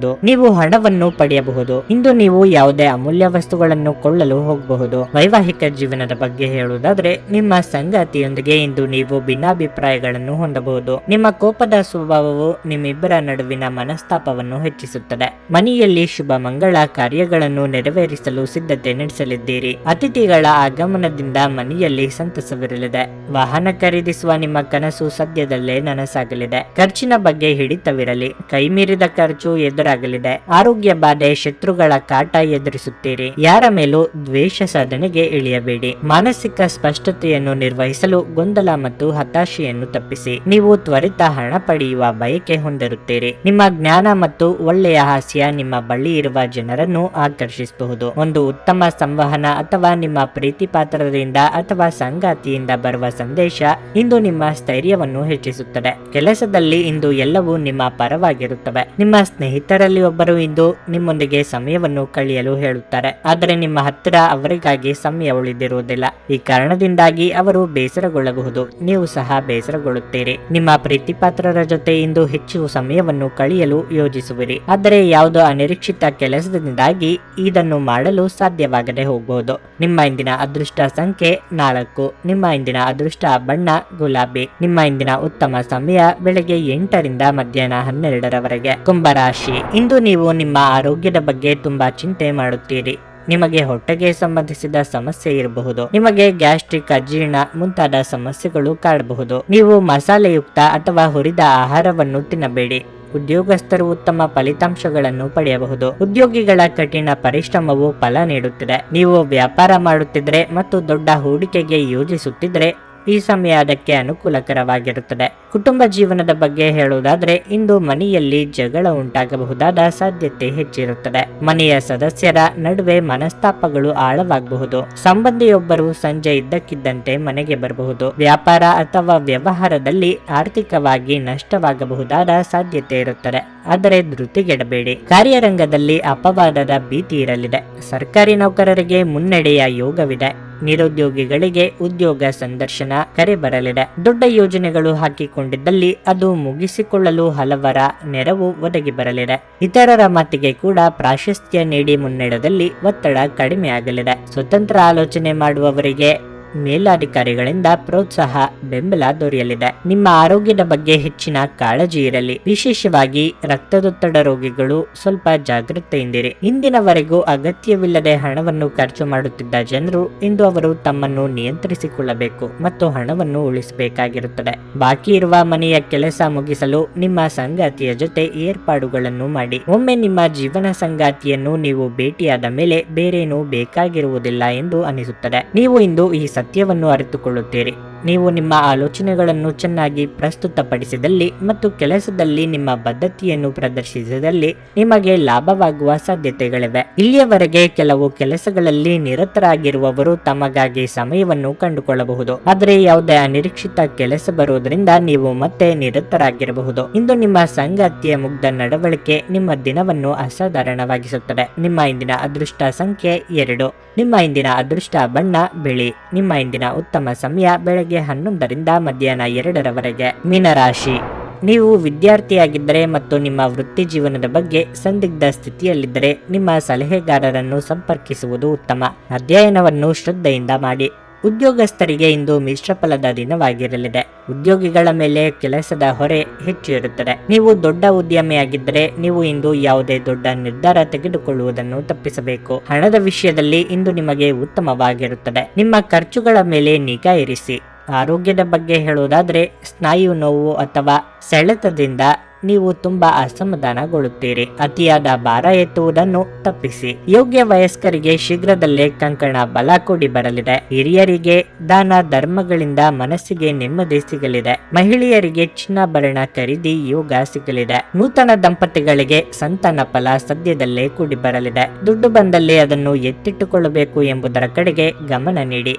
ನೀವು ಹಣವನ್ನು ಪಡೆಯಬಹುದು. ಇಂದು ನೀವು ಯಾವುದೇ ಅಮೂಲ್ಯ ವಸ್ತುಗಳನ್ನು ಕೊಳ್ಳಲು ಹೋಗಬಹುದು. ವೈವಾಹಿಕ ಜೀವನದ ಬಗ್ಗೆ ಹೇಳುವುದಾದ್ರೆ, ನಿಮ್ಮ ಸಂಗಾತಿಯೊಂದಿಗೆ ಇಂದು ನೀವು ಭಿನ್ನಾಭಿಪ್ರಾಯಗಳನ್ನು ಹೊಂದಬಹುದು. ನಿಮ್ಮ ಕೋಪದ ಸ್ವಭಾವವು ನಿಮ್ಮಿಬ್ಬರ ನಡುವಿನ ಮನಸ್ತಾಪವನ್ನು ಹೆಚ್ಚಿಸುತ್ತದೆ. ಮನೆಯಲ್ಲಿ ಶುಭ ಮಂಗಳ ಕಾರ್ಯಗಳನ್ನು ನೆರವೇರಿಸಲು ಸಿದ್ಧತೆ ನಡೆಸಲಿದ್ದೀರಿ. ಅತಿಥಿಗಳ ಆಗಮನದಿಂದ ಮನೆಯಲ್ಲಿ ಸಂತಸವಿರಲಿದೆ. ವಾಹನ ಖರೀದಿಸುವ ನಿಮ್ಮ ಕನಸು ಸದ್ಯದಲ್ಲೇ ನನಸಾಗಲಿದೆ. ಖರ್ಚಿನ ಬಗ್ಗೆ ಹಿಡಿತವಿರಲಿ. ಕೈಮೀರಿದ ಖರ್ಚು ಎದುರಾಗಲಿದೆ. ಆರೋಗ್ಯ ಬಾಧೆ, ಶತ್ರುಗಳ ಕಾಟ ಎದುರಿಸುತ್ತೀರಿ. ಯಾರ ಮೇಲೂ ದ್ವೇಷ ಸಾಧನೆಗೆ ಇಳಿಯಬೇಡಿ. ಮಾನಸಿಕ ಸ್ಪಷ್ಟತೆಯನ್ನು ನಿರ್ವಹಿಸಲು ಗೊಂದಲ ಮತ್ತು ಹತಾಶೆಯನ್ನು ತಪ್ಪಿಸಿ. ನೀವು ತ್ವರಿತ ಹಣ ಪಡೆಯುವ ಬಯಕೆ ಹೊಂದಿರುತ್ತೀರಿ. ನಿಮ್ಮ ಜ್ಞಾನ ಮತ್ತು ಒಳ್ಳೆಯ ಹಾಸ್ಯ ನಿಮ್ಮ ಬಳಿ ಇರುವ ಜನರನ್ನು ಆಕರ್ಷಿಸಬಹುದು. ಒಂದು ಉತ್ತಮ ಸಂವಹನ ಅಥವಾ ನಿಮ್ಮ ಪ್ರೀತಿ ಪಾತ್ರದಿಂದ ಅಥವಾ ಸಂಗಾತಿಯಿಂದ ಬರುವ ಸಂದೇಶ ಇಂದು ನಿಮ್ಮ ಸ್ಥೈರ್ಯವನ್ನು ಹೆಚ್ಚಿಸುತ್ತದೆ. ಕೆಲಸದಲ್ಲಿ ಇಂದು ಎಲ್ಲವೂ ನಿಮ್ಮ ಪರವಾಗಿರುತ್ತವೆ. ನಿಮ್ಮ ಸ್ನೇಹಿತರಲ್ಲಿ ಒಬ್ಬರು ಇಂದು ನಿಮ್ಮೊಂದಿಗೆ ಸಮಯವನ್ನು ಕಳೆಯಲು ಹೇಳುತ್ತಾರೆ, ಆದರೆ ನಿಮ್ಮ ಹತ್ತಿರ ಅವರಿಗಾಗಿ ಸಮಯ ಉಳಿದಿರುವುದಿಲ್ಲ. ಈ ಕಾರಣದಿಂದಾಗಿ ಅವರು ಬೇಸರಗೊಳ್ಳಬಹುದು. ನೀವು ಸಹ ಬೇಸರಗೊಳ್ಳುತ್ತೀರಿ. ನಿಮ್ಮ ಪ್ರೀತಿ ಪಾತ್ರರ ಜೊತೆ ಇಂದು ಹೆಚ್ಚು ಸಮಯವನ್ನು ಕಳೆಯಲು ಯೋಜಿಸುವಿರಿ, ಆದರೆ ಯಾವುದೋ ಅನಿರೀಕ್ಷಿತ ಕೆಲಸದಿಂದಾಗಿ ಇದನ್ನು ಮಾಡಲು ಸಾಧ್ಯವಾಗದೆ ಹೋಗಬಹುದು. ನಿಮ್ಮ ಇಂದಿನ ಅದೃಷ್ಟ ಸಂಖ್ಯೆ 4. ನಿಮ್ಮ ಇಂದಿನ ಅದೃಷ್ಟ ಬಣ್ಣ ಗುಲಾಬಿ. ನಿಮ್ಮ ಇಂದಿನ ಉತ್ತಮ ಸಮಯ ಬೆಳಗ್ಗೆ 8 ಮಧ್ಯಾಹ್ನ 12 ಕುಂಭರಾಶಿ. ಇಂದು ನೀವು ನಿಮ್ಮ ಆರೋಗ್ಯದ ಬಗ್ಗೆ ತುಂಬಾ ಚಿಂತೆ ಮಾಡುತ್ತೀರಿ. ನಿಮಗೆ ಹೊಟ್ಟೆಗೆ ಸಂಬಂಧಿಸಿದ ಸಮಸ್ಯೆ ಇರಬಹುದು. ನಿಮಗೆ ಗ್ಯಾಸ್ಟ್ರಿಕ್, ಅಜೀರ್ಣ ಮುಂತಾದ ಸಮಸ್ಯೆಗಳು ಕಾಡಬಹುದು. ನೀವು ಮಸಾಲೆಯುಕ್ತ ಅಥವಾ ಹುರಿದ ಆಹಾರವನ್ನು ತಿನ್ನಬೇಡಿ. ಉದ್ಯೋಗಸ್ಥರು ಉತ್ತಮ ಫಲಿತಾಂಶಗಳನ್ನು ಪಡೆಯಬಹುದು. ಉದ್ಯೋಗಿಗಳ ಕಠಿಣ ಪರಿಶ್ರಮವು ಫಲ ನೀಡುತ್ತಿದೆ. ನೀವು ವ್ಯಾಪಾರ ಮಾಡುತ್ತಿದ್ರೆ ಮತ್ತು ದೊಡ್ಡ ಹೂಡಿಕೆಗೆ ಯೋಜಿಸುತ್ತಿದ್ರೆ ಈ ಸಮಯ ಅದಕ್ಕೆ ಅನುಕೂಲಕರವಾಗಿರುತ್ತದೆ. ಕುಟುಂಬ ಜೀವನದ ಬಗ್ಗೆ ಹೇಳುವುದಾದ್ರೆ, ಇಂದು ಮನೆಯಲ್ಲಿ ಜಗಳ ಉಂಟಾಗಬಹುದಾದ ಸಾಧ್ಯತೆ ಹೆಚ್ಚಿರುತ್ತದೆ. ಮನೆಯ ಸದಸ್ಯರ ನಡುವೆ ಮನಸ್ತಾಪಗಳು ಆಳವಾಗಬಹುದು. ಸಂಬಂಧಿಯೊಬ್ಬರು ಸಂಜೆ ಇದ್ದಕ್ಕಿದ್ದಂತೆ ಮನೆಗೆ ಬರಬಹುದು. ವ್ಯಾಪಾರ ಅಥವಾ ವ್ಯವಹಾರದಲ್ಲಿ ಆರ್ಥಿಕವಾಗಿ ನಷ್ಟವಾಗಬಹುದಾದ ಸಾಧ್ಯತೆ ಇರುತ್ತದೆ, ಆದರೆ ಧೃತಿಗೆಡಬೇಡಿ. ಕಾರ್ಯರಂಗದಲ್ಲಿ ಅಪವಾದದ ಭೀತಿ ಇರಲಿದೆ. ಸರ್ಕಾರಿ ನೌಕರರಿಗೆ ಮುನ್ನಡೆಯ ಯೋಗವಿದೆ. ನಿರುದ್ಯೋಗಿಗಳಿಗೆ ಉದ್ಯೋಗ ಸಂದರ್ಶನ ಕರೆ ಬರಲಿದೆ. ದೊಡ್ಡ ಯೋಜನೆಗಳು ಹಾಕಿಕೊಂಡಿದ್ದಲ್ಲಿ ಅದು ಮುಗಿಸಿಕೊಳ್ಳಲು ಹಲವರ ನೆರವು ಒದಗಿ ಬರಲಿದೆ. ಇತರರ ಮಾತಿಗೆ ಕೂಡ ಪ್ರಾಶಸ್ತ್ಯ ನೀಡಿ ಮುನ್ನಡೆದಲ್ಲಿ ಒತ್ತಡ ಕಡಿಮೆ ಆಗಲಿದೆ. ಸ್ವತಂತ್ರ ಆಲೋಚನೆ ಮಾಡುವವರಿಗೆ ಮೇಲಾಧಿಕಾರಿಗಳಿಂದ ಪ್ರೋತ್ಸಾಹ, ಬೆಂಬಲ ದೊರೆಯಲಿದೆ. ನಿಮ್ಮ ಆರೋಗ್ಯದ ಬಗ್ಗೆ ಹೆಚ್ಚಿನ ಕಾಳಜಿ ಇರಲಿ. ವಿಶೇಷವಾಗಿ ರಕ್ತದೊತ್ತಡ ರೋಗಿಗಳು ಸ್ವಲ್ಪ ಜಾಗೃತೆಯಿಂದಿರಿ. ಇಂದಿನವರೆಗೂ ಅಗತ್ಯವಿಲ್ಲದೆ ಹಣವನ್ನು ಖರ್ಚು ಮಾಡುತ್ತಿದ್ದ ಜನರು ಇಂದು ಅವರು ತಮ್ಮನ್ನು ನಿಯಂತ್ರಿಸಿಕೊಳ್ಳಬೇಕು ಮತ್ತು ಹಣವನ್ನು ಉಳಿಸಬೇಕಾಗಿರುತ್ತದೆ. ಬಾಕಿ ಇರುವ ಮನೆಯ ಕೆಲಸ ಮುಗಿಸಲು ನಿಮ್ಮ ಸಂಗಾತಿಯ ಜೊತೆ ಏರ್ಪಾಡುಗಳನ್ನು ಮಾಡಿ. ಒಮ್ಮೆ ನಿಮ್ಮ ಜೀವನ ಸಂಗಾತಿಯನ್ನು ನೀವು ಭೇಟಿಯಾದ ಮೇಲೆ ಬೇರೇನೂ ಬೇಕಾಗಿರುವುದಿಲ್ಲ ಎಂದು ಅನಿಸುತ್ತದೆ. ನೀವು ಇಂದು ಈ ಸತ್ಯವನ್ನು ಅರಿತುಕೊಳ್ಳುತ್ತೀರಿ. ನೀವು ನಿಮ್ಮ ಆಲೋಚನೆಗಳನ್ನು ಚೆನ್ನಾಗಿ ಪ್ರಸ್ತುತಪಡಿಸಿದಲ್ಲಿ ಮತ್ತು ಕೆಲಸದಲ್ಲಿ ನಿಮ್ಮ ಬದ್ಧತೆಯನ್ನು ಪ್ರದರ್ಶಿಸಿದಲ್ಲಿ ನಿಮಗೆ ಲಾಭವಾಗುವ ಸಾಧ್ಯತೆಗಳಿವೆ. ಇಲ್ಲಿಯವರೆಗೆ ಕೆಲವು ಕೆಲಸಗಳಲ್ಲಿ ನಿರತರಾಗಿರುವವರು ತಮಗಾಗಿ ಸಮಯವನ್ನು ಕಂಡುಕೊಳ್ಳಬಹುದು, ಆದರೆ ಯಾವುದೇ ಅನಿರೀಕ್ಷಿತ ಕೆಲಸ ಬರುವುದರಿಂದ ನೀವು ಮತ್ತೆ ನಿರತರಾಗಿರಬಹುದು. ಇಂದು ನಿಮ್ಮ ಸಂಗಾತಿಯ ಮುಗ್ಧ ನಡವಳಿಕೆ ನಿಮ್ಮ ದಿನವನ್ನು ಅಸಾಧಾರಣವಾಗಿಸುತ್ತದೆ. ನಿಮ್ಮ ಇಂದಿನ ಅದೃಷ್ಟ ಸಂಖ್ಯೆ 2. ನಿಮ್ಮ ಇಂದಿನ ಅದೃಷ್ಟ ಬಣ್ಣ ಬಿಳಿ. ನಿಮ್ಮ ಇಂದಿನ ಉತ್ತಮ ಸಮಯ ಬೆಳಗ್ಗೆ 11ರಿಂದ ಮಧ್ಯಾಹ್ನ 2ರವರೆಗೆ. ಮೀನರಾಶಿ, ನೀವು ವಿದ್ಯಾರ್ಥಿಯಾಗಿದ್ದರೆ ಮತ್ತು ನಿಮ್ಮ ವೃತ್ತಿ ಜೀವನದ ಬಗ್ಗೆ ಸಂದಿಗ್ಧ ಸ್ಥಿತಿಯಲ್ಲಿದ್ದರೆ ನಿಮ್ಮ ಸಲಹೆಗಾರರನ್ನು ಸಂಪರ್ಕಿಸುವುದು ಉತ್ತಮ. ಅಧ್ಯಯನವನ್ನು ಶ್ರದ್ಧೆಯಿಂದ ಮಾಡಿ. ಉದ್ಯೋಗಸ್ಥರಿಗೆ ಇಂದು ಮಿಶ್ರ ಫಲದ ದಿನವಾಗಿರಲಿದೆ. ಉದ್ಯೋಗಿಗಳ ಮೇಲೆ ಕೆಲಸದ ಹೊರೆ ಹೆಚ್ಚು ಇರುತ್ತದೆ. ನೀವು ದೊಡ್ಡ ಉದ್ಯಮಿಯಾಗಿದ್ದರೆ ನೀವು ಇಂದು ಯಾವುದೇ ದೊಡ್ಡ ನಿರ್ಧಾರ ತೆಗೆದುಕೊಳ್ಳುವುದನ್ನು ತಪ್ಪಿಸಬೇಕು. ಹಣದ ವಿಷಯದಲ್ಲಿ ಇಂದು ನಿಮಗೆ ಉತ್ತಮವಾಗಿರುತ್ತದೆ. ನಿಮ್ಮ ಖರ್ಚುಗಳ ಮೇಲೆ ನಿಗಾ ಇರಿಸಿ. ಆರೋಗ್ಯದ ಬಗ್ಗೆ ಹೇಳುವುದಾದರೆ ಸ್ನಾಯು ನೋವು ಅಥವಾ ಸೆಳೆತದಿಂದ ನೀವು ತುಂಬಾ ಅಸಮಾಧಾನಗೊಳ್ಳುತ್ತೀರಿ. ಅತಿಯಾದ ಭಾರ ಎತ್ತುವುದನ್ನು ತಪ್ಪಿಸಿ. ಯೋಗ್ಯ ವಯಸ್ಕರಿಗೆ ಶೀಘ್ರದಲ್ಲೇ ಕಂಕಣ ಬಲ ಕೂಡಿ ಬರಲಿದೆ. ಹಿರಿಯರಿಗೆ ದಾನ ಧರ್ಮಗಳಿಂದ ಮನಸ್ಸಿಗೆ ನೆಮ್ಮದಿ ಸಿಗಲಿದೆ. ಮಹಿಳೆಯರಿಗೆ ಚಿನ್ನಾಭರಣ ಖರೀದಿ ಯೋಗ ಸಿಗಲಿದೆ. ನೂತನ ದಂಪತಿಗಳಿಗೆ ಸಂತಾನ ಫಲ ಸದ್ಯದಲ್ಲೇ ಕೂಡಿ ಬರಲಿದೆ. ದುಡ್ಡು ಬಂದಲ್ಲಿ ಅದನ್ನು ಎತ್ತಿಟ್ಟುಕೊಳ್ಳಬೇಕು ಎಂಬುದರ ಕಡೆಗೆ ಗಮನ ನೀಡಿ.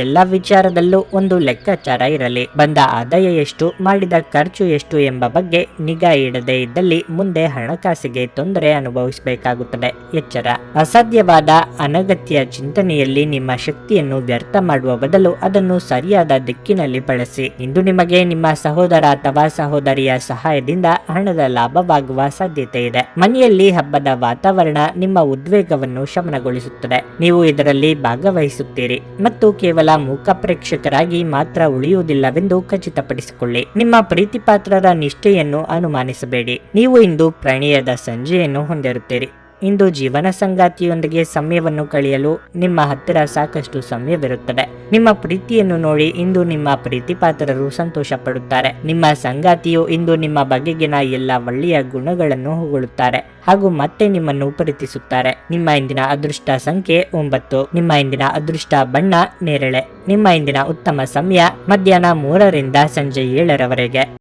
ಎಲ್ಲ ವಿಚಾರದಲ್ಲೂ ಒಂದು ಲೆಕ್ಕಾಚಾರ ಇರಲಿ. ಬಂದ ಆದಾಯ ಎಷ್ಟು, ಮಾಡಿದ ಖರ್ಚು ಎಷ್ಟು ಎಂಬ ಬಗ್ಗೆ ನಿಗಾ ಇಡದೇ ಇದ್ದಲ್ಲಿ ಮುಂದೆ ಹಣಕಾಸಿಗೆ ತೊಂದರೆ ಅನುಭವಿಸಬೇಕಾಗುತ್ತದೆ. ಎಚ್ಚರ. ಅಸಾಧ್ಯವಾದ ಅನಗತ್ಯ ಚಿಂತನೆಯಲ್ಲಿ ನಿಮ್ಮ ಶಕ್ತಿಯನ್ನು ವ್ಯರ್ಥ ಮಾಡುವ ಬದಲು ಅದನ್ನು ಸರಿಯಾದ ದಿಕ್ಕಿನಲ್ಲಿ ಬಳಸಿ. ಇಂದು ನಿಮಗೆ ನಿಮ್ಮ ಸಹೋದರ ಅಥವಾ ಸಹೋದರಿಯ ಸಹಾಯದಿಂದ ಹಣದ ಲಾಭವಾಗುವ ಸಾಧ್ಯತೆ ಇದೆ. ಮನೆಯಲ್ಲಿ ಹಬ್ಬದ ವಾತಾವರಣ ನಿಮ್ಮ ಉದ್ವೇಗವನ್ನು ಶಮನಗೊಳಿಸುತ್ತದೆ. ನೀವು ಇದರಲ್ಲಿ ಭಾಗವಹಿಸುತ್ತೀರಿ ಮತ್ತು ಕೇವಲ ಮೂಕ ಪ್ರೇಕ್ಷಕರಾಗಿ ಮಾತ್ರ ಉಳಿಯುವುದಿಲ್ಲವೆಂದು ಖಚಿತಪಡಿಸಿಕೊಳ್ಳಿ. ನಿಮ್ಮ ಪ್ರೀತಿಪಾತ್ರರ ನಿಷ್ಠೆಯನ್ನು ಅನುಮಾನಿಸಬೇಡಿ. ನೀವು ಇಂದು ಪ್ರಣಯದ ಸಂಜೆಯನ್ನು ಹೊಂದಿರುತ್ತೀರಿ. ಇಂದು ಜೀವನ ಸಂಗಾತಿಯೊಂದಿಗೆ ಸಮಯವನ್ನು ಕಳೆಯಲು ನಿಮ್ಮ ಹತ್ತಿರ ಸಾಕಷ್ಟು ಸಮಯವಿರುತ್ತದೆ. ನಿಮ್ಮ ಪ್ರೀತಿಯನ್ನು ನೋಡಿ ಇಂದು ನಿಮ್ಮ ಪ್ರೀತಿಪಾತ್ರರು ಸಂತೋಷ ಪಡುತ್ತಾರೆ. ನಿಮ್ಮ ಸಂಗಾತಿಯು ಇಂದು ನಿಮ್ಮ ಬಗೆಗಿನ ಎಲ್ಲ ಒಳ್ಳೆಯ ಗುಣಗಳನ್ನು ಹೊಗಳುತ್ತಾರೆ ಹಾಗೂ ಮತ್ತೆ ನಿಮ್ಮನ್ನು ಪ್ರೀತಿಸುತ್ತಾರೆ. ನಿಮ್ಮ ಇಂದಿನ ಅದೃಷ್ಟ ಸಂಖ್ಯೆ 9. ನಿಮ್ಮ ಇಂದಿನ ಅದೃಷ್ಟ ಬಣ್ಣ ನೇರಳೆ. ನಿಮ್ಮ ಇಂದಿನ ಉತ್ತಮ ಸಮಯ ಮಧ್ಯಾಹ್ನ 3ರಿಂದ ಸಂಜೆ 7ರವರೆಗೆ.